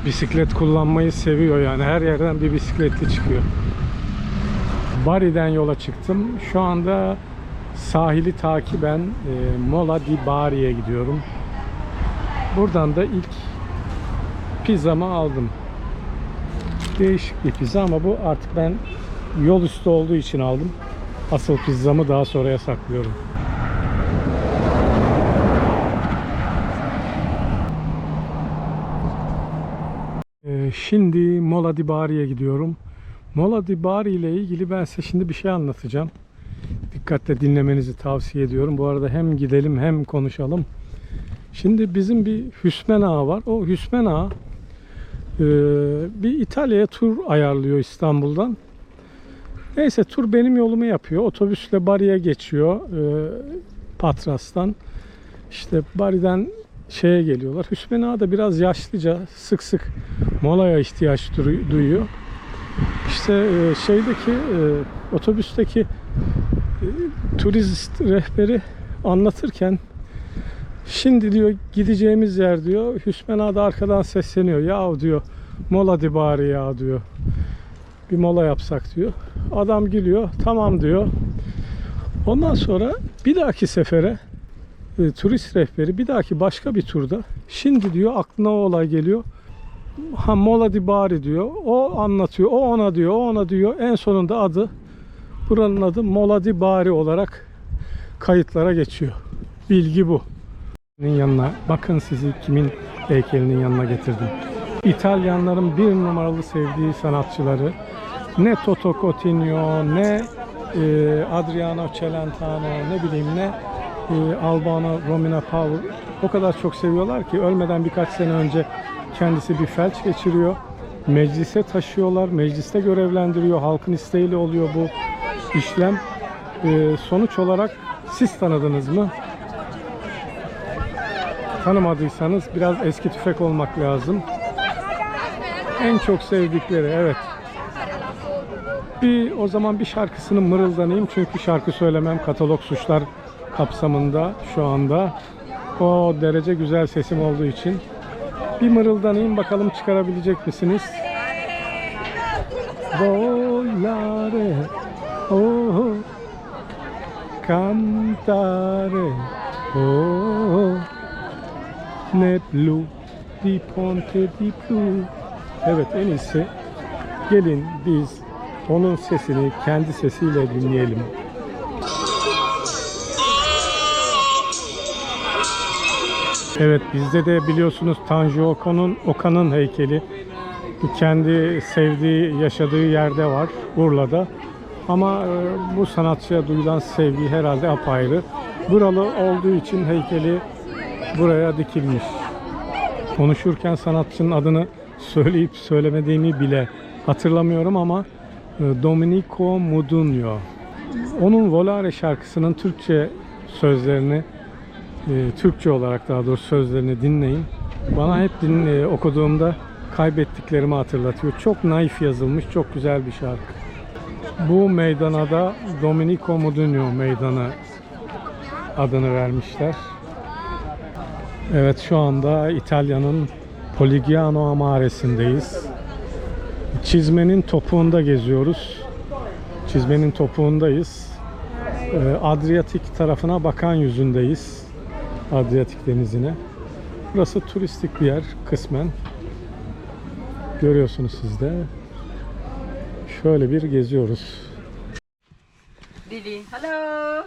bisiklet kullanmayı seviyor yani. Her yerden bir bisikletli çıkıyor. Bari'den yola çıktım. Şu anda sahili takiben Mola di Bari'ye gidiyorum. Buradan da ilk pizzamı aldım. Değişik bir pizza ama bu artık ben yol üstü olduğu için aldım. Asıl pizzamı daha sonraya saklıyorum. Şimdi Mola di Bari'ye gidiyorum. Mola di Bari ile ilgili ben size şimdi bir şey anlatacağım. Dikkatle dinlemenizi tavsiye ediyorum. Bu arada hem gidelim hem konuşalım. Şimdi bizim bir Hüsmen Ağa var. O Hüsmen Ağa bir İtalya'ya tur ayarlıyor İstanbul'dan. Neyse tur benim yolumu yapıyor. Otobüsle Bari'ye geçiyor. Patras'tan. İşte Bari'den şeye geliyorlar. Hüsmen Ağa da biraz yaşlıca, sık sık molaya ihtiyaç duyuyor. İşte şeydeki otobüsteki turist rehberi anlatırken şimdi diyor gideceğimiz yer diyor. Hüsmen Ağa da arkadan sesleniyor. Yahu diyor Mola di Bari ya diyor. Bir mola yapsak diyor. Adam gülüyor. Tamam diyor. Ondan sonra bir dahaki sefere turist rehberi bir dahaki başka bir turda şimdi diyor aklına o olay geliyor. Ha Mola di Bari diyor. O anlatıyor. O ona diyor. O ona diyor. En sonunda buranın adı Mola di Bari olarak kayıtlara geçiyor. Bilgi bu. Yanına bakın sizi kimin heykelinin yanına getirdim. İtalyanların bir numaralı sevdiği sanatçıları. Ne Toto Cotugno, ne Adriano Celentano, ne bileyim ne Albano Romina Power. O kadar çok seviyorlar ki ölmeden birkaç sene önce kendisi bir felç geçiriyor. Meclise taşıyorlar, mecliste görevlendiriyor. Halkın isteğiyle oluyor bu işlem. Sonuç olarak siz tanıdınız mı? Tanımadıysanız biraz eski tüfek olmak lazım. En çok sevdikleri, evet. O zaman bir şarkısını mırıldanayım çünkü şarkı söylemem katalog suçlar kapsamında şu anda. O derece güzel sesim olduğu için. Bir mırıldanayım bakalım çıkarabilecek misiniz? Volare, oh, cantare, oh, ne blu di ponte di blu. Evet, en iyisi gelin biz onun sesini kendi sesiyle dinleyelim. Evet, bizde de biliyorsunuz Tanju Okan'ın heykeli kendi sevdiği, yaşadığı yerde var, Urla'da. Ama bu sanatçıya duyulan sevgi herhalde apayrı. Buralı olduğu için heykeli buraya dikilmiş. Konuşurken sanatçının adını söyleyip söylemediğimi bile hatırlamıyorum ama Domenico Modugno. Onun Volare şarkısının Türkçe sözlerini, Türkçe olarak daha doğrusu sözlerini dinleyin. Bana hep okuduğumda kaybettiklerimi hatırlatıyor. Çok naif yazılmış, çok güzel bir şarkı. Bu meydana da Domenico Modugno Meydanı adını vermişler. Evet, şu anda İtalya'nın Polignano Amare'sindeyiz. Çizmenin topuğunda geziyoruz. Çizmenin topuğundayız. Adriyatik tarafına bakan yüzündeyiz. Adriyatik Denizi'ne. Burası turistik bir yer kısmen. Görüyorsunuz siz de. Şöyle bir geziyoruz. Didi. Hello.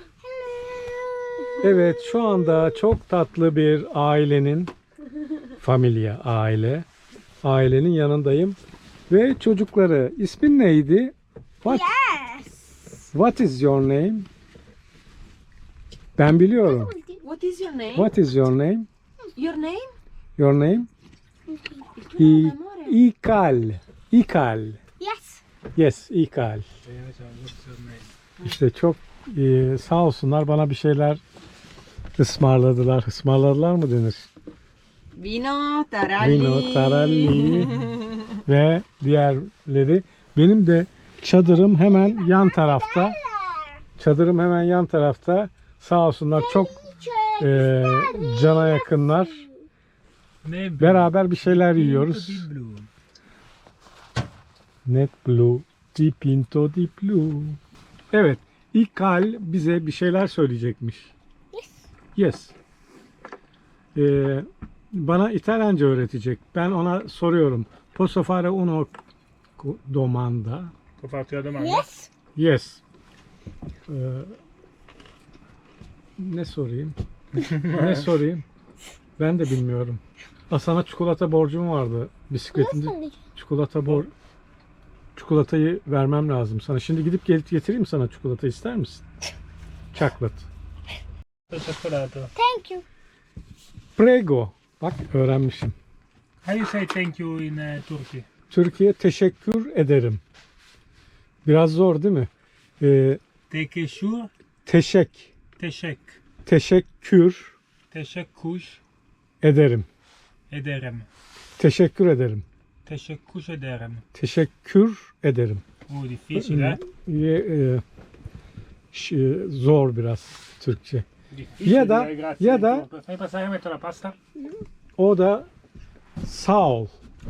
Evet, şu anda çok tatlı bir ailenin ailenin yanındayım ve çocukları. İsmin neydi? What is your name? Ben biliyorum. What is your name? What is your name? Your name? Your name? İkal. Yes, İkal. İşte çok sağ olsunlar, bana bir şeyler ısmarladılar. Ismarladılar mı denir? Vino, taralli. Vino, taralli ve diğerleri. Benim de çadırım hemen yan tarafta. Sağ olsunlar, çok cana yakınlar. Beraber bir şeyler yiyoruz. Net Blue, Di Pinto Di Blue. Evet, İkal bize bir şeyler söyleyecekmiş. Yes. Bana İtalyanca öğretecek. Ben ona soruyorum. Posso fare uno domanda? Può farti la domanda? Yes. Ne sorayım? Ne sorayım? Ben de bilmiyorum. Sana çikolata borcum vardı bisikletimde. Çikolatayı vermem lazım sana. Şimdi gidip gelip getireyim sana çikolata, ister misin? Chocolate. Cioccolato. Thank you. Prego. Bak öğrenmişim. How you say thank you in Turkey? Türkiye teşekkür ederim. Biraz zor değil mi? Tekeşur, Teşekkür teşekkür ederim. ederim. Teşekkür ederim. Teşekkür ederim. Teşekkür ederim. Difficile, eh? Zor biraz Türkçe. Difficile, Ya da- grazie. ya da- Fai passare, metto la pasta? O da sağ ol.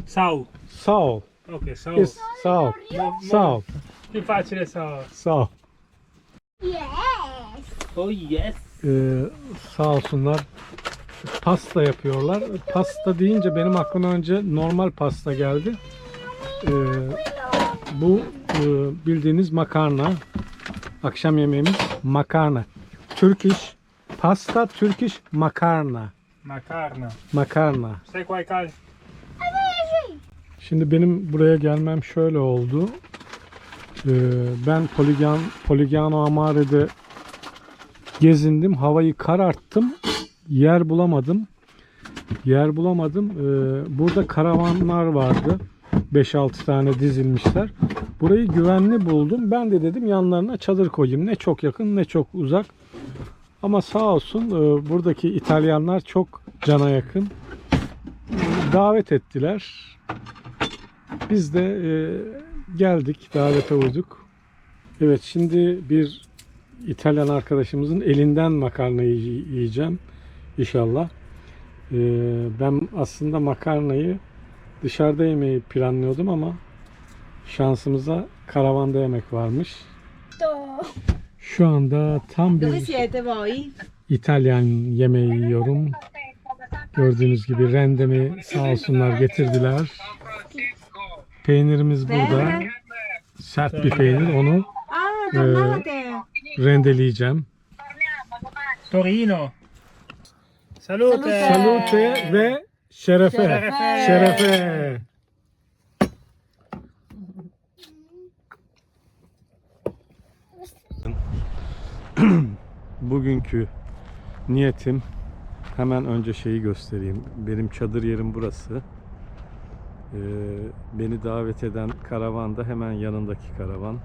Sau. Sağ ol. Ok, sau. Yes, sağ ol. Sağ ol. Più facile sau. Sağ ol. Oh yes. Sağ olsunlar. Pasta yapıyorlar. Pasta deyince benim aklıma önce normal pasta geldi. Bu bildiğiniz makarna. Akşam yemeğimiz makarna. Turkish pasta, Turkish makarna. Macarna. Makarna. Sai qua, Cal? Şimdi benim buraya gelmem şöyle oldu. Ben Polignano Amare'de gezindim. Havayı kararttım. Yer bulamadım. Burada karavanlar vardı. 5-6 tane dizilmişler. Burayı güvenli buldum. Ben de dedim yanlarına çadır koyayım. Ne çok yakın ne çok uzak. Ama sağ olsun buradaki İtalyanlar çok cana yakın. Davet ettiler. Biz de geldik, davete uyduk. Evet, şimdi bir İtalyan arkadaşımızın elinden makarnayı yiyeceğim inşallah. Ben aslında makarnayı dışarıda yemeyi planlıyordum ama şansımıza karavanda yemek varmış. Şu anda tam Dove bir siete voi? İtalyan yemeği yiyorum. Gördüğünüz gibi rendemi sağ olsunlar getirdiler. Peynirimiz burada. Sert bir peynir. Onu Ah, tornate. rendeleyeceğim. Torino. Salute. Salute ve şerefe. Şerefe. Şerefe. Bugünkü niyetim, hemen önce şeyi göstereyim. Benim çadır yerim burası. Beni davet eden karavan da hemen yanındaki karavan.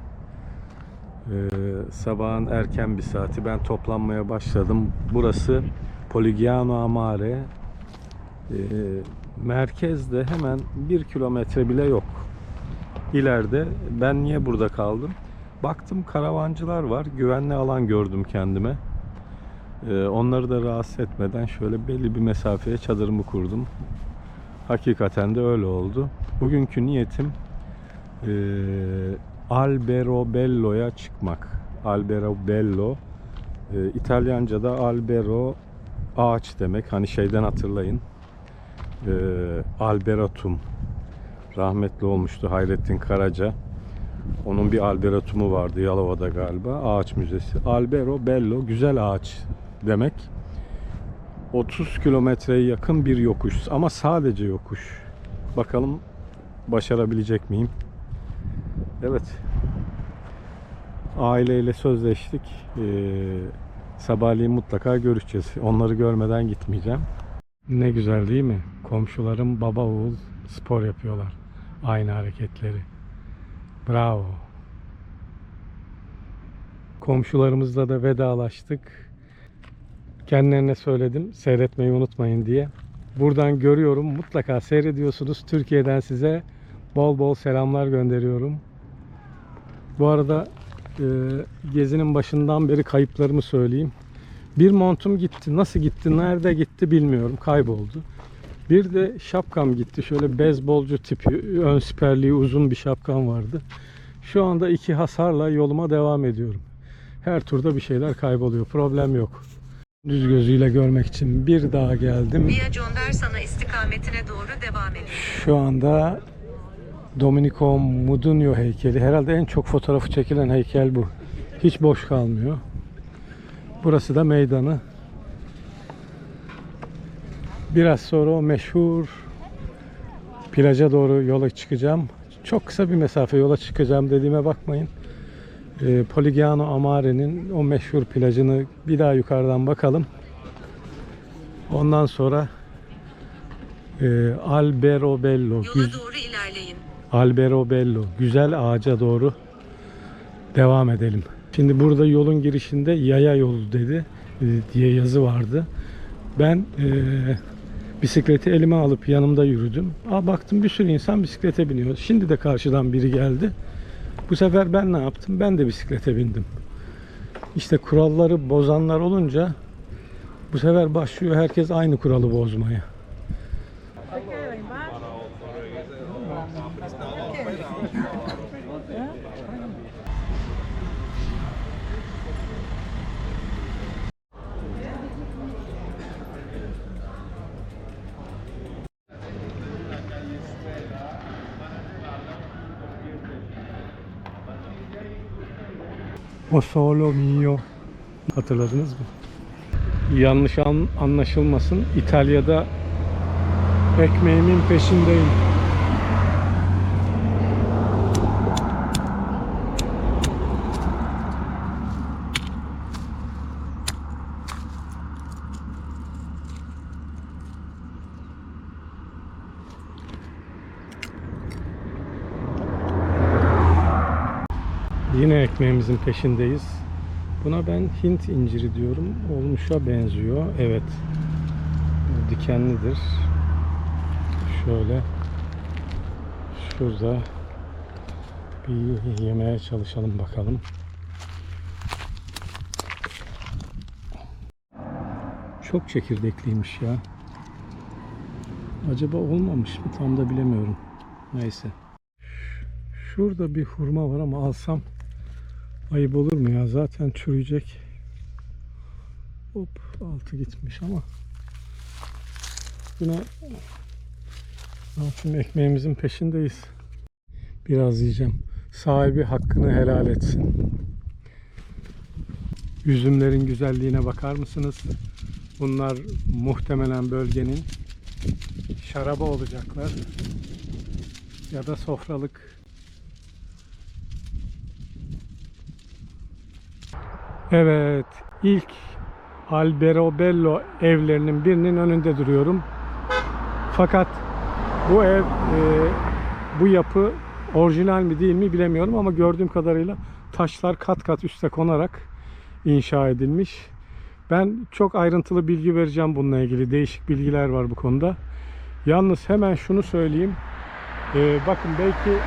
Sabahın erken bir saati ben toplanmaya başladım. Burası Polignano Amare. Merkezde hemen 1 kilometre bile yok. İleride. Ben niye burada kaldım? Baktım karavancılar var. Güvenli alan gördüm kendime. Onları da rahatsız etmeden şöyle belli bir mesafeye çadırımı kurdum. Hakikaten de öyle oldu. Bugünkü niyetim Alberobello'ya çıkmak. Alberobello. İtalyanca'da Albero ağaç demek. Hani şeyden hatırlayın. Alberatum. Rahmetli olmuştu Hayrettin Karaca. Onun bir Alberatumu vardı Yalova'da galiba. Ağaç müzesi. Albero bello, güzel ağaç demek. 30 kilometreye yakın bir yokuş. Ama sadece yokuş. Bakalım başarabilecek miyim? Evet. Aileyle sözleştik. Sabahleyin mutlaka görüşeceğiz. Onları görmeden gitmeyeceğim. Ne güzel değil mi? Komşularım baba oğul spor yapıyorlar. Aynı hareketleri. Bravo. Komşularımızla da vedalaştık. Kendilerine söyledim seyretmeyi unutmayın diye. Buradan görüyorum, mutlaka seyrediyorsunuz. Türkiye'den size bol bol selamlar gönderiyorum. Bu arada gezinin başından beri kayıplarımı söyleyeyim. Bir montum gitti. Nasıl gitti, nerede gitti bilmiyorum. Kayboldu. Bir de şapkam gitti. Şöyle beyzbolcu tipi, ön siperliği uzun bir şapkam vardı. Şu anda 2 hasarla yoluma devam ediyorum. Her turda bir şeyler kayboluyor. Problem yok. Düz gözüyle görmek için bir daha geldim. Via Conversano istikametine doğru devam ediyor. Şu anda Domenico Modugno heykeli. Herhalde en çok fotoğrafı çekilen heykel bu. Hiç boş kalmıyor. Burası da meydanı. Biraz sonra o meşhur plaja doğru yola çıkacağım. Çok kısa bir mesafe yola çıkacağım dediğime bakmayın. Polignano Amare'nin o meşhur plajını bir daha yukarıdan bakalım. Ondan sonra Alberobello. Yola doğru ilerleyin. Alberobello. Güzel ağaca doğru devam edelim. Şimdi burada yolun girişinde yaya yolu dedi diye yazı vardı. Ben bisikleti elime alıp yanımda yürüdüm. Baktım bir sürü insan bisiklete biniyor. Şimdi de karşıdan biri geldi. Bu sefer ben ne yaptım? Ben de bisiklete bindim. İşte kuralları bozanlar olunca bu sefer başlıyor herkes aynı kuralı bozmaya. O solo mio. Hatırladınız mı? Yanlış anlaşılmasın. İtalya'da ekmeğimin peşindeyim. Yine ekmeğimizin peşindeyiz. Buna ben Hint inciri diyorum. Olmuşa benziyor. Evet. Dikenlidir. Şöyle. Şurada bir yemeye çalışalım bakalım. Çok çekirdekliymiş ya. Acaba olmamış mı? Tam da bilemiyorum. Neyse. Şurada bir hurma var ama alsam ayıp olur mu ya? Zaten çürüyecek. Hop, altı gitmiş ama buna ne yapayım, ekmeğimizin peşindeyiz. Biraz yiyeceğim. Sahibi hakkını helal etsin. Üzümlerin güzelliğine bakar mısınız? Bunlar muhtemelen bölgenin şarabı olacaklar. Ya da sofralık. Evet, ilk Alberobello evlerinin birinin önünde duruyorum. Fakat bu ev, bu yapı orijinal mi değil mi bilemiyorum ama gördüğüm kadarıyla taşlar kat kat üste konarak inşa edilmiş. Ben çok ayrıntılı bilgi vereceğim bununla ilgili. Değişik bilgiler var bu konuda. Yalnız hemen şunu söyleyeyim. Bakın belki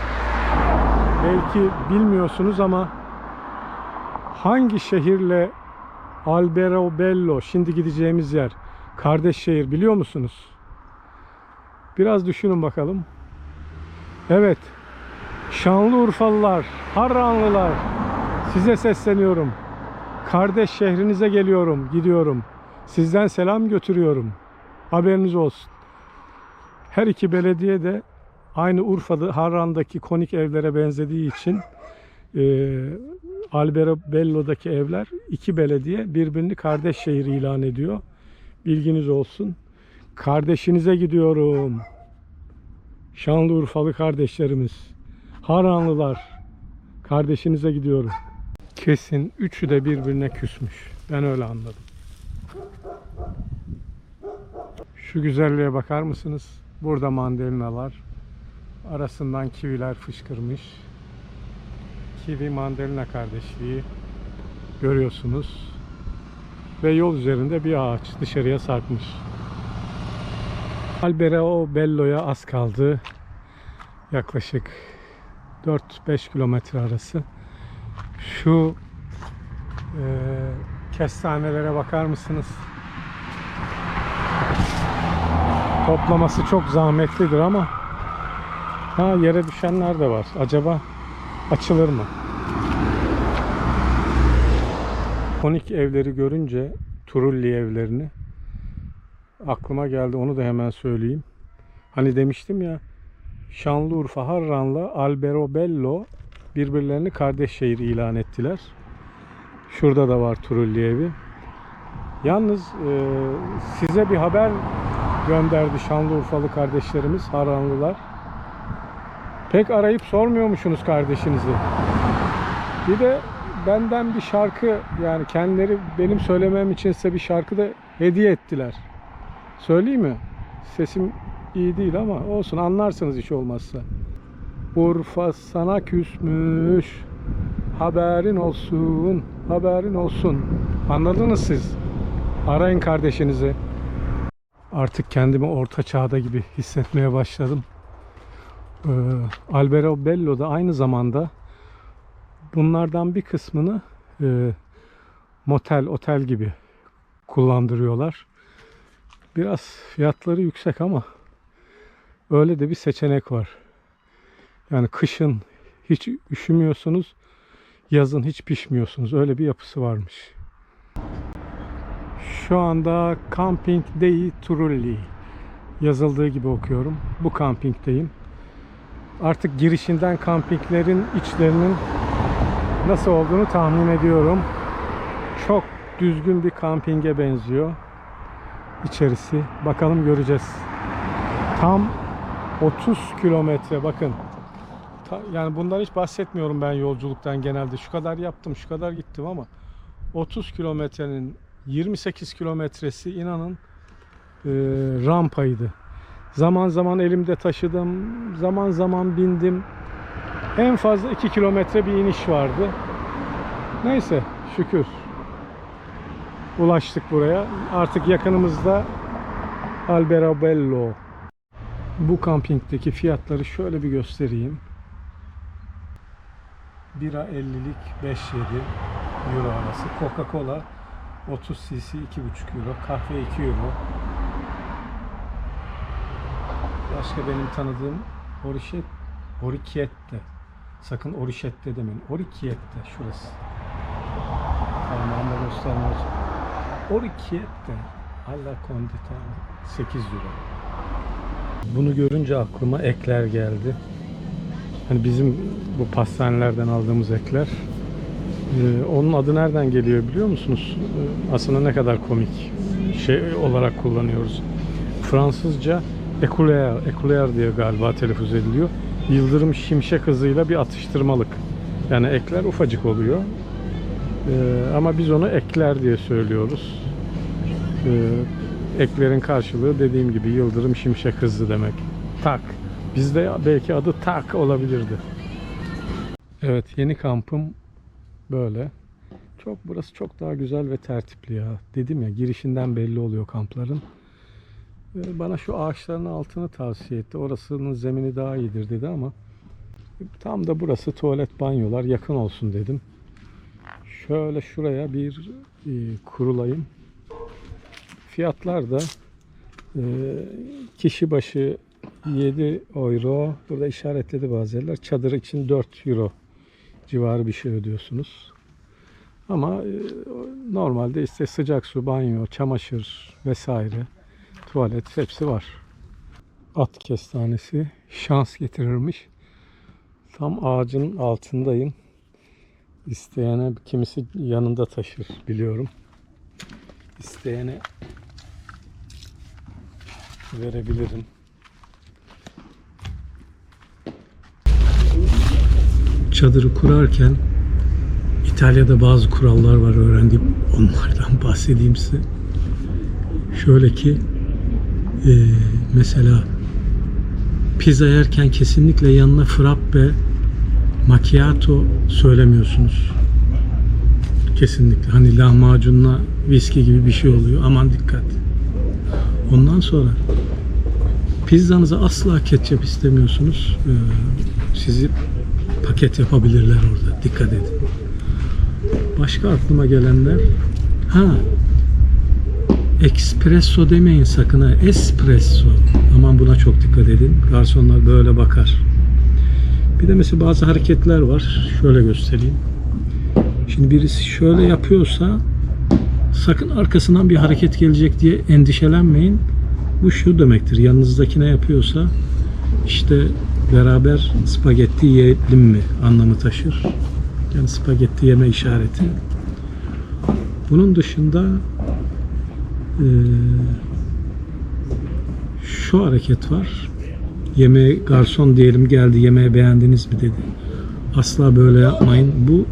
bilmiyorsunuz ama hangi şehirle Alberobello, şimdi gideceğimiz yer, kardeş şehir biliyor musunuz? Biraz düşünün bakalım. Evet, Şanlıurfalılar, Harranlılar, size sesleniyorum. Kardeş şehrinize gidiyorum. Sizden selam götürüyorum. Haberiniz olsun. Her iki belediye de aynı Urfa'da Harran'daki konik evlere benzediği için Alberobello'daki evler, iki belediye birbirini kardeş şehir ilan ediyor. Bilginiz olsun. Kardeşinize gidiyorum. Şanlıurfalı kardeşlerimiz. Harranlılar. Kardeşinize gidiyorum. Kesin üçü de birbirine küsmüş. Ben öyle anladım. Şu güzelliğe bakar mısınız? Burada mandalinalar. Arasından kiviler fışkırmış. Kivi mandalina kardeşliği görüyorsunuz. Ve yol üzerinde bir ağaç dışarıya sarkmış. Alberobello'ya az kaldı. Yaklaşık 4-5 kilometre arası. Şu kestanelere bakar mısınız? Toplaması çok zahmetlidir ama yere düşenler de var. Acaba açılır mı? Konik evleri görünce, Turulli evlerini, aklıma geldi, onu da hemen söyleyeyim. Hani demiştim ya, Şanlıurfa Harran'la Alberobello birbirlerini kardeş şehir ilan ettiler. Şurada da var Turulli evi. Yalnız size bir haber gönderdi Şanlıurfalı kardeşlerimiz, Harranlılar. Pek arayıp sormuyormuşsunuz kardeşinizi. Bir de benden bir şarkı, yani kendileri benim söylemem için size bir şarkı da hediye ettiler. Söyleyeyim mi? Sesim iyi değil ama olsun, anlarsınız hiç olmazsa. Urfa sana küsmüş, haberin olsun, haberin olsun. Anladınız siz? Arayın kardeşinizi. Artık kendimi orta çağda gibi hissetmeye başladım. Alberobello da aynı zamanda bunlardan bir kısmını motel, otel gibi kullandırıyorlar. Biraz fiyatları yüksek ama öyle de bir seçenek var. Yani kışın hiç üşümüyorsunuz, yazın hiç pişmiyorsunuz. Öyle bir yapısı varmış. Şu anda Camping dei Turulli yazıldığı gibi okuyorum. Bu kampingdeyim. Artık girişinden kampinglerin içlerinin nasıl olduğunu tahmin ediyorum. Çok düzgün bir kampinge benziyor içerisi. Bakalım, göreceğiz. Tam 30 kilometre, bakın. Yani bundan hiç bahsetmiyorum ben yolculuktan genelde. Şu kadar yaptım, şu kadar gittim ama 30 kilometrenin 28 kilometresi inanın rampaydı. Zaman zaman elimde taşıdım, zaman zaman bindim. En fazla 2 kilometre bir iniş vardı. Neyse, şükür ulaştık buraya. Artık yakınımızda Alberobello. Bu kampingdeki fiyatları şöyle bir göstereyim. Bira 50'lik 5-7 euro arası. Coca-Cola 30 cc 2,5 euro. Kahve 2 euro. Başka benim tanıdığım Orichette. Sakın Orichette demeyin. Orichette şurası. Parmağımla göstermeye Orichette alla Conditano 8 euro. Bunu görünce aklıma ekler geldi. Hani bizim bu pastanelerden aldığımız ekler. Onun adı nereden geliyor biliyor musunuz? Aslında ne kadar komik şey olarak kullanıyoruz. Fransızca éclair diye galiba telaffuz ediliyor. Yıldırım şimşek hızıyla bir atıştırmalık. Yani ekler ufacık oluyor. Ama biz onu ekler diye söylüyoruz. Eklerin karşılığı dediğim gibi yıldırım şimşek hızı demek. Tak. Bizde belki adı tak olabilirdi. Evet, yeni kampım böyle. Burası çok daha güzel ve tertipli ya. Dedim ya, girişinden belli oluyor kampların. Bana şu ağaçların altını tavsiye etti. Orasının zemini daha iyidir dedi ama tam da burası tuvalet, banyolar yakın olsun dedim. Şöyle şuraya bir kurulayım. Fiyatlar da kişi başı 7 euro. Burada işaretledi bazı yerler. Çadır için 4 euro civarı bir şey ödüyorsunuz. Ama normalde işte sıcak su, banyo, çamaşır vesaire, tuvalet hepsi var. At kestanesi şans getirirmiş. Tam ağacın altındayım. İsteyene, kimisi yanında taşır biliyorum. İsteyene verebilirim. Çadırı kurarken İtalya'da bazı kurallar var öğrendim. Onlardan bahsedeyim size. Şöyle ki mesela pizza yerken kesinlikle yanına frappe, macchiato söylemiyorsunuz. Kesinlikle. Hani lahmacunla viski gibi bir şey oluyor. Aman dikkat. Ondan sonra pizzanıza asla ketçap istemiyorsunuz. Sizi paket yapabilirler orada. Dikkat edin. Başka aklıma gelenler, espresso demeyin sakın ha. Espresso. Aman buna çok dikkat edin. Garsonlar böyle bakar. Bir de mesela bazı hareketler var. Şöyle göstereyim. Şimdi birisi şöyle yapıyorsa sakın arkasından bir hareket gelecek diye endişelenmeyin. Bu şu demektir. Yanınızdaki ne yapıyorsa işte beraber spagetti yiyelim mi anlamı taşır. Yani spagetti yeme işareti. Bunun dışında şu hareket var. Yemeğe garson diyelim geldi, yemeği beğendiniz mi dedi. Asla böyle yapmayın. Bu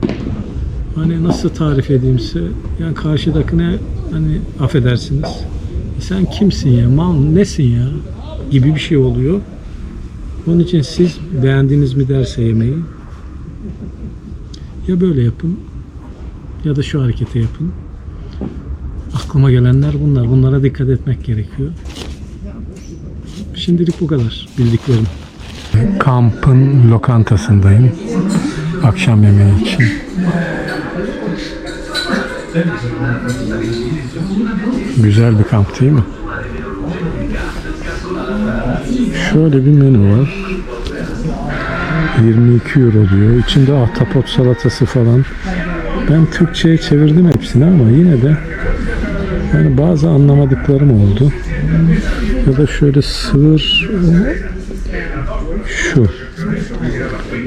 hani nasıl tarif edeyimse, yani karşıdakine hani affedersiniz, sen kimsin ya, mal nesin ya gibi bir şey oluyor. Onun için siz beğendiniz mi derse yemeği, ya böyle yapın ya da şu hareketi yapın. Aklıma gelenler bunlar. Bunlara dikkat etmek gerekiyor. Şimdilik bu kadar bildiklerim. Kampın lokantasındayım. Akşam yemeği için. Güzel bir kamp değil mi? Şöyle bir menü var. 22 euro diyor. İçinde ahtapot salatası falan. Ben Türkçe'ye çevirdim hepsini ama yine de yani bazı anlamadıklarım oldu. Ya da şöyle sığır, şu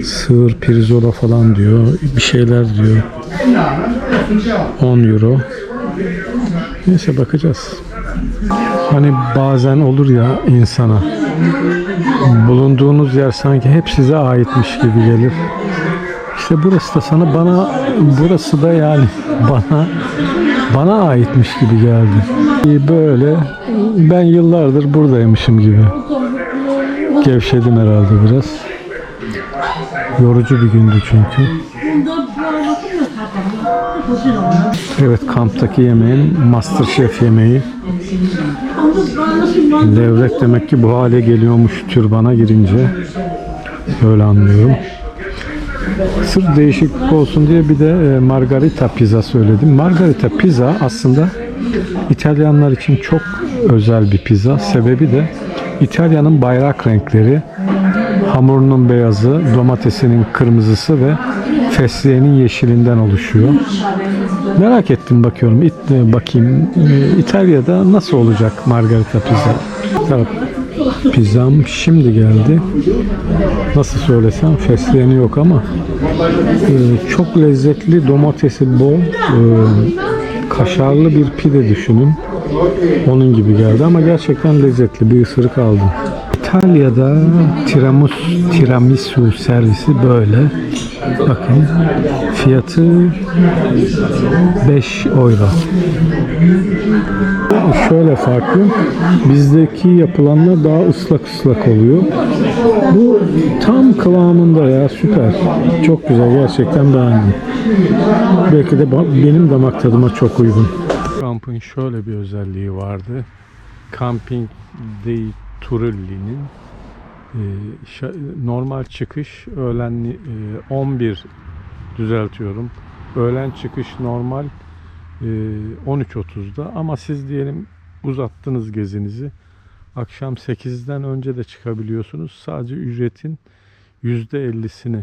sığır pirzola falan diyor. Bir şeyler diyor. 10 euro. Neyse bakacağız. Hani bazen olur ya insana, bulunduğunuz yer sanki hep size aitmiş gibi gelir. İşte burası da burası da yani bana aitmiş gibi geldi. Böyle ben yıllardır buradaymışım gibi. Gevşedim herhalde biraz. Yorucu bir gündü çünkü. Evet, kamptaki yemeğin MasterChef yemeği. Levrek demek ki bu hale geliyormuş türbana girince. Öyle anlıyorum. Sırf değişiklik olsun diye bir de margarita pizza söyledim. Margarita pizza aslında İtalyanlar için çok özel bir pizza. Sebebi de İtalya'nın bayrak renkleri, hamurunun beyazı, domatesinin kırmızısı ve fesleğenin yeşilinden oluşuyor. Merak ettim, bakayım İtalya'da nasıl olacak margarita pizza. Tabii, pizzam şimdi geldi. Nasıl söylesem, fesleğeni yok ama çok lezzetli, domatesi bol, kaşarlı bir pide düşünün. Onun gibi geldi ama gerçekten lezzetli. Bir ısırık aldım. İtalya'da tiramisu servisi böyle. Bakın fiyatı 5 euro. Şöyle farklı. Bizdeki yapılanlar daha ıslak oluyor. Bu tam kıvamında ya, süper. Çok güzel, gerçekten beğendim. Belki de benim damak tadıma çok uygun. Kampın şöyle bir özelliği vardı. Camping dei Turulli'nin normal çıkış öğlen 11 düzeltiyorum. Öğlen çıkış normal 13.30'da ama siz diyelim uzattınız gezinizi. Akşam 8'den önce de çıkabiliyorsunuz. Sadece ücretin %50'sini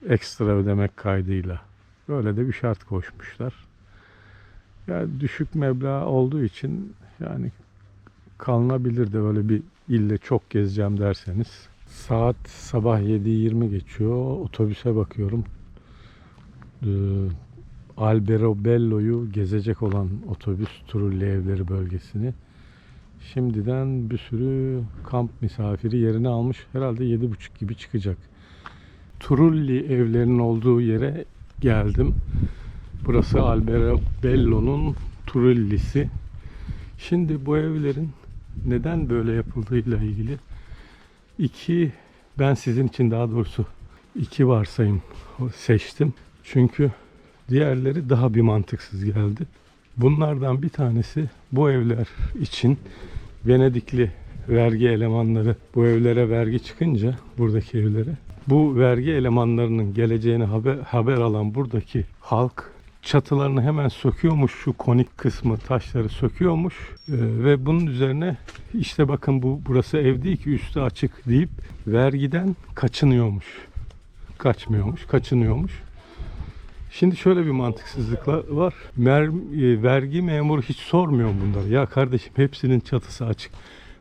ekstra ödemek kaydıyla. Böyle de bir şart koşmuşlar. Yani düşük meblağ olduğu için yani kalınabilir de öyle bir ille çok gezeceğim derseniz. Saat sabah 7:20 geçiyor. Otobüse bakıyorum. Alberobello'yu gezecek olan otobüs Trulli Evleri bölgesini. Şimdiden bir sürü kamp misafiri yerini almış. Herhalde 7:30 gibi çıkacak. Trulli Evlerinin olduğu yere geldim. Burası Alberobello'nun Trulli'si. Şimdi bu evlerin neden böyle yapıldığıyla ilgili ben sizin için daha doğrusu iki varsayım seçtim. Çünkü diğerleri daha bir mantıksız geldi. Bunlardan bir tanesi, bu evler için Venedikli vergi elemanları bu evlere vergi çıkınca, buradaki evlere, bu vergi elemanlarının geleceğini haber alan buradaki halk çatılarını hemen söküyormuş, şu konik kısmı taşları söküyormuş ve bunun üzerine işte bakın burası ev değil ki üstü açık deyip vergiden kaçınıyormuş. Kaçınıyormuş. Şimdi şöyle bir mantıksızlık var. Vergi memuru hiç sormuyor bunları. Ya kardeşim hepsinin çatısı açık.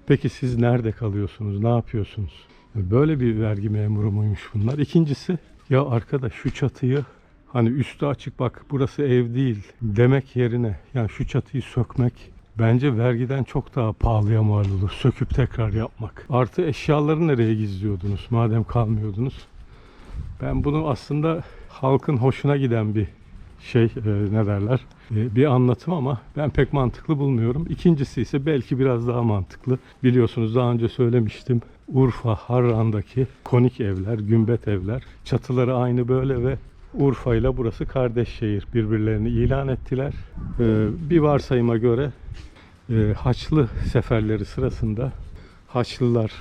Peki siz nerede kalıyorsunuz? Ne yapıyorsunuz? Böyle bir vergi memuru muymuş bunlar? İkincisi, ya arkadaş şu çatıyı hani üstü açık bak burası ev değil demek yerine yani şu çatıyı sökmek bence vergiden çok daha pahalıya mal olur. Söküp tekrar yapmak. Artı eşyaları nereye gizliyordunuz madem kalmıyordunuz? Ben bunu aslında halkın hoşuna giden bir ne derler bir anlatım ama ben pek mantıklı bulmuyorum. İkincisi ise belki biraz daha mantıklı. Biliyorsunuz daha önce söylemiştim. Urfa, Harran'daki konik evler, gümbet evler. Çatıları aynı böyle ve Urfa ile burası kardeş şehir. Birbirlerini ilan ettiler. Bir varsayıma göre Haçlı seferleri sırasında Haçlılar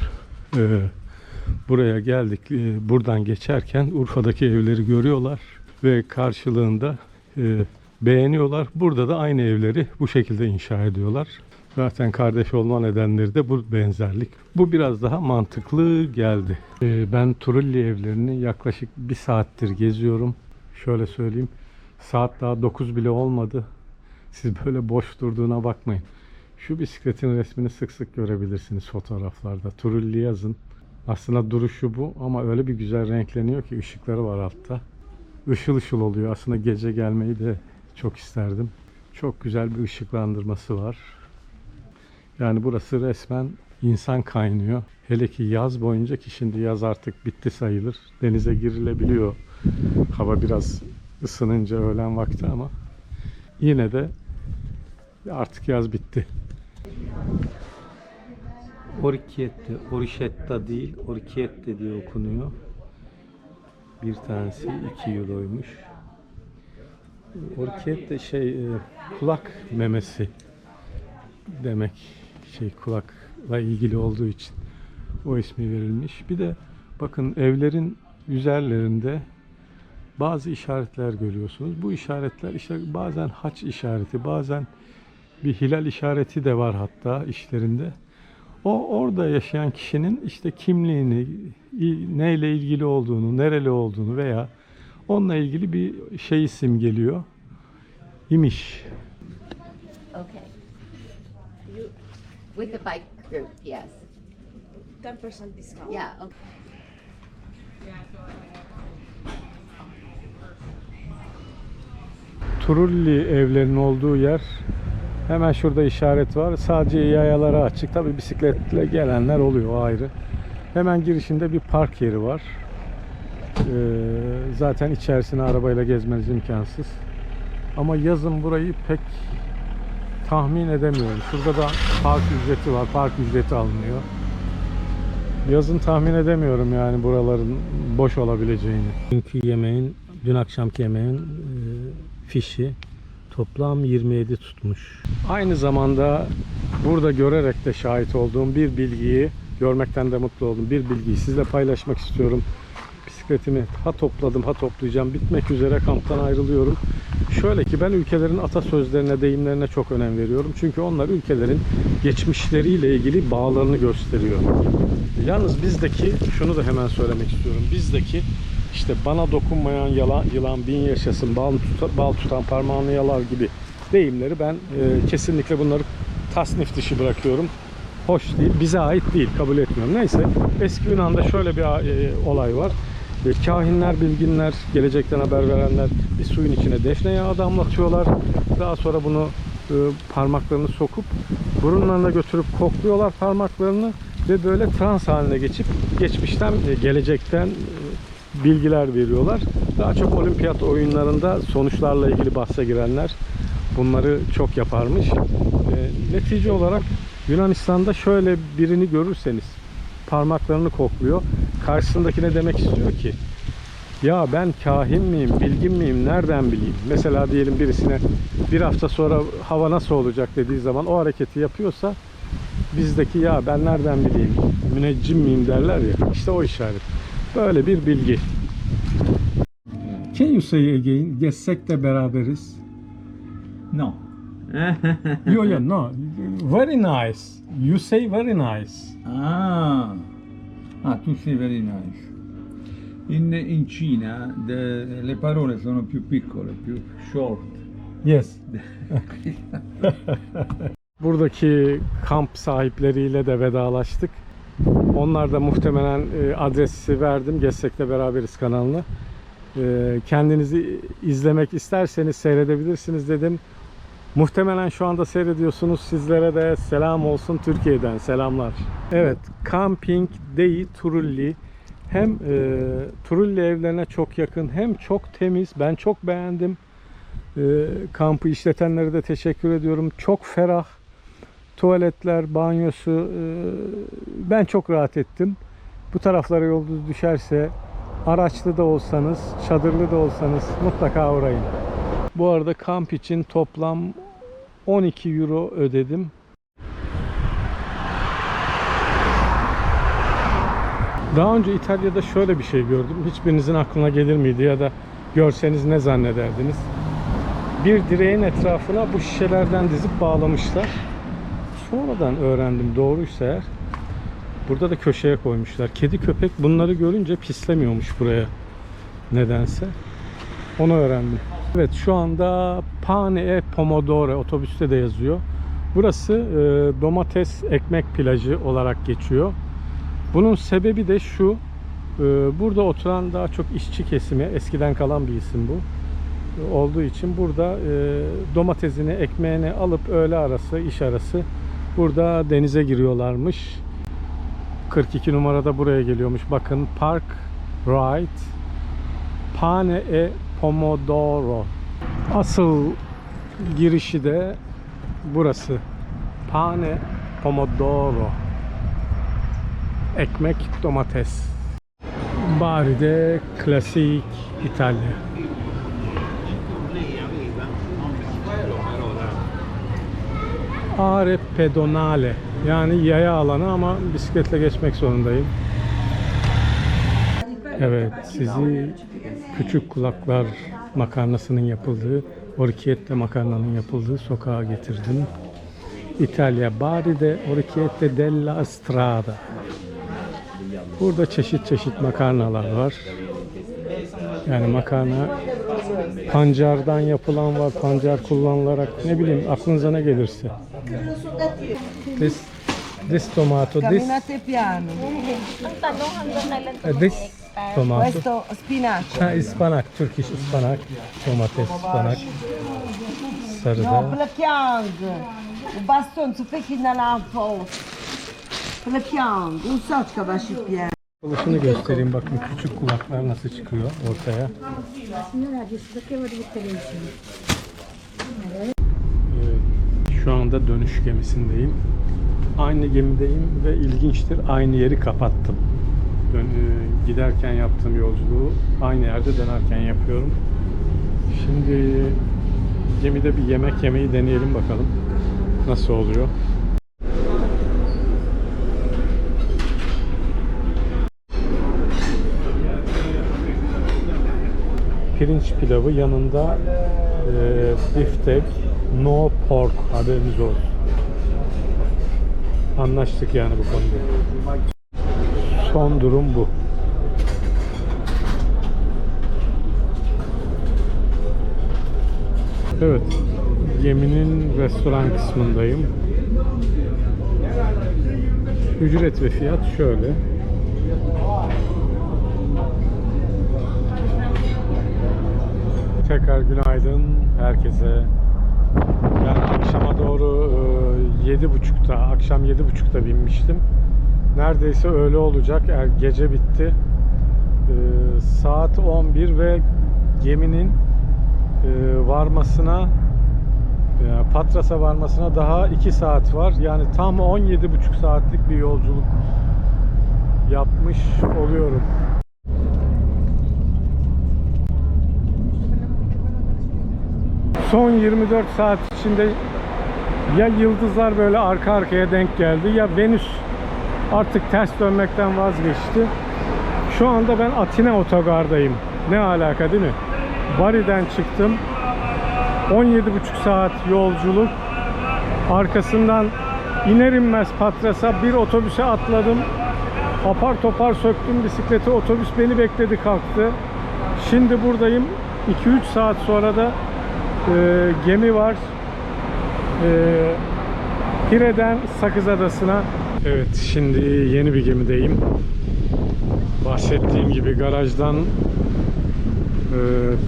buraya geldik. Buradan geçerken Urfa'daki evleri görüyorlar ve karşılığında beğeniyorlar. Burada da aynı evleri bu şekilde inşa ediyorlar. Zaten kardeş olma nedenleri de bu benzerlik. Bu biraz daha mantıklı geldi. Ben Trulli evlerini yaklaşık 1 saattir geziyorum. Şöyle söyleyeyim. Saat daha 9 bile olmadı. Siz böyle boş durduğuna bakmayın. Şu bisikletin resmini sık sık görebilirsiniz fotoğraflarda. Trulli yazın. Aslında duruşu bu ama öyle bir güzel renkleniyor ki ışıkları var altta. Işıl ışıl oluyor. Aslında gece gelmeyi de çok isterdim. Çok güzel bir ışıklandırması var. Yani burası resmen insan kaynıyor. Hele ki yaz boyunca ki şimdi yaz artık bitti sayılır. Denize girilebiliyor. Hava biraz ısınınca öğlen vakti ama yine de artık yaz bitti. Orchiette, Orchetta değil, Orchiette diye okunuyor. Bir tanesi 2 euroymuş. Orchiette kulak memesi demek. Kulakla ilgili olduğu için o ismi verilmiş. Bir de bakın evlerin üzerlerinde bazı işaretler görüyorsunuz. Bu işaretler işte bazen haç işareti, bazen bir hilal işareti de var hatta işlerinde. Orada yaşayan kişinin işte kimliğini, neyle ilgili olduğunu, nereli olduğunu veya onunla ilgili bir simgeliyor. İmiş. Okay. With the bike group, yes. 10% discount. Yeah. Okay. Trulli evlerinin olduğu yer hemen şurada işaret var. Sadece yayalara açık. Tabii bisikletle gelenler oluyor ayrı. Hemen girişinde bir park yeri var. Zaten içerisine arabayla gezmeniz imkansız. Ama yazın burayı pek tahmin edemiyorum. Şurada da park ücreti var. Park ücreti alınıyor. Yazın tahmin edemiyorum yani buraların boş olabileceğini. Dün akşamki yemeğin fişi toplam 27 tutmuş. Aynı zamanda burada görerek de şahit olduğum bir bilgiyi, görmekten de mutlu oldum. Bir bilgiyi sizle paylaşmak istiyorum. Bisikletimi ha topladım ha toplayacağım. Bitmek üzere kamptan ayrılıyorum. Şöyle ki ben ülkelerin atasözlerine, deyimlerine çok önem veriyorum. Çünkü onlar ülkelerin geçmişleriyle ilgili bağlarını gösteriyor. Yalnız bizdeki, şunu da hemen söylemek istiyorum. Bizdeki işte bana dokunmayan yılan bin yaşasın, bal tutan parmağını yalar gibi deyimleri ben kesinlikle bunları tasnif dışı bırakıyorum. Hoş değil, bize ait değil, kabul etmiyorum. Neyse, eski Yunan'da şöyle bir olay var. Kahinler, bilginler, gelecekten haber verenler bir suyun içine defne yağı damlatıyorlar. Daha sonra bunu parmaklarını sokup burunlarına götürüp kokluyorlar parmaklarını ve böyle trans haline geçip geçmişten, gelecekten bilgiler veriyorlar. Daha çok olimpiyat oyunlarında sonuçlarla ilgili bahse girenler bunları çok yaparmış. Netice olarak Yunanistan'da şöyle birini görürseniz parmaklarını kokluyor. Karşısındaki ne demek istiyor ki? Ya ben kahin miyim, bilgin miyim, nereden bileyim? Mesela diyelim birisine bir hafta sonra hava nasıl olacak dediği zaman o hareketi yapıyorsa bizdeki ya ben nereden bileyim, müneccim miyim derler ya. İşte o işaret. Böyle bir bilgi. Can you say again? Gezsek de beraberiz. No. Yo, no. Very nice. You say very nice. Tu sei very nice. In Cina le parole sono più piccole, più short. Yes. Buradaki kamp sahipleriyle de vedalaştık. Onlar da muhtemelen adresi verdim. Gezsek de beraberiz kanalına. Kendinizi izlemek isterseniz seyredebilirsiniz dedim. Muhtemelen şu anda seyrediyorsunuz. Sizlere de selam olsun, Türkiye'den selamlar. Evet, Camping dei Trulli. Hem Trulli evlerine çok yakın, hem çok temiz. Ben çok beğendim. Kampı işletenlere de teşekkür ediyorum. Çok ferah. Tuvaletler, banyosu. Ben çok rahat ettim. Bu taraflara yolunuz düşerse, araçlı da olsanız, çadırlı da olsanız mutlaka uğrayın. Bu arada kamp için toplam 12 euro ödedim. Daha önce İtalya'da şöyle bir şey gördüm. Hiçbirinizin aklına gelir miydi ya da görseniz ne zannederdiniz? Bir direğin etrafına bu şişelerden dizip bağlamışlar. Sonradan öğrendim, doğruysa eğer. Burada da köşeye koymuşlar. Kedi köpek bunları görünce pislemiyormuş buraya. Nedense. Onu öğrendim. Evet, şu anda Pane e Pomodoro otobüste de yazıyor. Burası domates ekmek plajı olarak geçiyor. Bunun sebebi de şu. Burada oturan daha çok işçi kesimi, eskiden kalan bir isim bu. Olduğu için burada domatesini, ekmeğini alıp öğle arası, iş arası burada denize giriyorlarmış. 42 numarada buraya geliyormuş. Bakın, Park Ride Pane e Pomodoro. Asıl girişi de burası. Pane Pomodoro. Ekmek, domates. Bari de klasik İtalya. Are pedonale. Yani yaya alanı ama bisikletle geçmek zorundayım. Evet, sizi küçük kulaklar makarnasının yapıldığı, orecchiette makarnanın yapıldığı sokağa getirdim. İtalya, Bari de Orecchiette della Strada. Burada çeşit çeşit makarnalar var. Yani makarna pancardan yapılan var, pancar kullanılarak, ne bileyim aklınıza ne gelirse. This tomato, Camminate piano. this tomato. Questo spinacio. Ha, ıspanak, Turkish ıspanak, domates, ıspanak. Sarıda. No, plepiang. O bastone, tu fai che non ha forza. Plepiang. Un sacco va a piano. Kulakını göstereyim, bakın küçük kulaklar nasıl çıkıyor ortaya. Şu anda dönüş gemisindeyim. Aynı gemideyim ve ilginçtir, aynı yeri kapattım. Giderken yaptığım yolculuğu aynı yerde dönerken yapıyorum. Şimdi gemide bir yemek yemeyi deneyelim bakalım nasıl oluyor. Pirinç pilavı, yanında biftek, no pork, haberiniz olsun. Anlaştık yani bu konuda. Son durum bu. Evet, geminin restoran kısmındayım. Ücret ve fiyat şöyle. Tekrar günaydın herkese. Ben akşama doğru 7.30'da, akşam 7.30'da binmiştim. Neredeyse öğle olacak. Gece bitti. Saat 11 ve geminin varmasına, Patras'a varmasına daha 2 saat var. Yani tam 17,5 saatlik bir yolculuk yapmış oluyorum. Son 24 saat içinde ya yıldızlar böyle arka arkaya denk geldi ya Venüs artık ters dönmekten vazgeçti. Şu anda ben Atina otogardayım. Ne alaka değil mi? Bari'den çıktım. 17,5 saat yolculuk. Arkasından iner inmez Patras'a bir otobüse atladım. Apar topar söktüm bisikleti. Otobüs beni bekledi, kalktı. Şimdi buradayım. 2-3 saat sonra da gemi var. Pire'den Sakız Adası'na. Evet, şimdi yeni bir gemideyim. Bahsettiğim gibi garajdan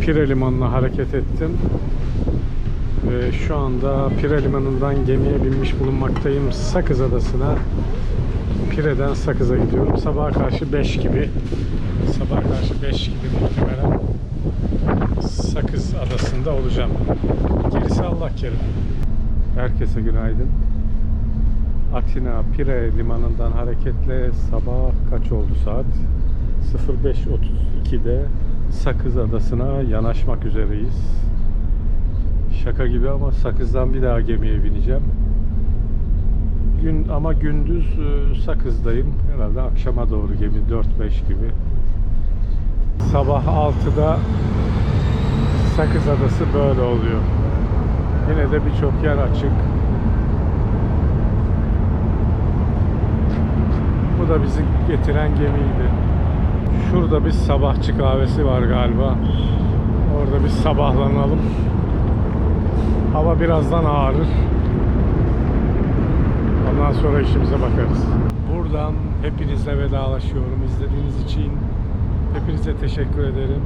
Pire Limanı'na hareket ettim. Ve şu anda Pire Limanı'ndan gemiye binmiş bulunmaktayım. Sakız Adası'na. Pire'den Sakız'a gidiyorum. Sabaha karşı 5 gibi. Sabaha karşı 5 gibi muhtemelen Sakız Adası'nda olacağım. Gerisi Allah kerim. Herkese günaydın. Atina Pire Limanı'ndan hareketle sabah kaç oldu saat? 05.32'de Sakız Adası'na yanaşmak üzereyiz. Şaka gibi ama Sakız'dan bir daha gemiye bineceğim. Ama gündüz Sakız'dayım. Herhalde akşama doğru gemi 4-5 gibi. Sabah 6'da Sakız Adası böyle oluyor. Yine de birçok yer açık. Bu da bizi getiren gemiydi. Şurada bir sabahçı kahvesi var galiba. Orada bir sabahlanalım. Hava birazdan ağarır. Ondan sonra işimize bakarız. Buradan hepinizle vedalaşıyorum. İzlediğiniz için hepinize teşekkür ederim.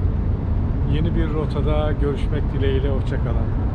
Yeni bir rotada görüşmek dileğiyle. Hoşça kalın.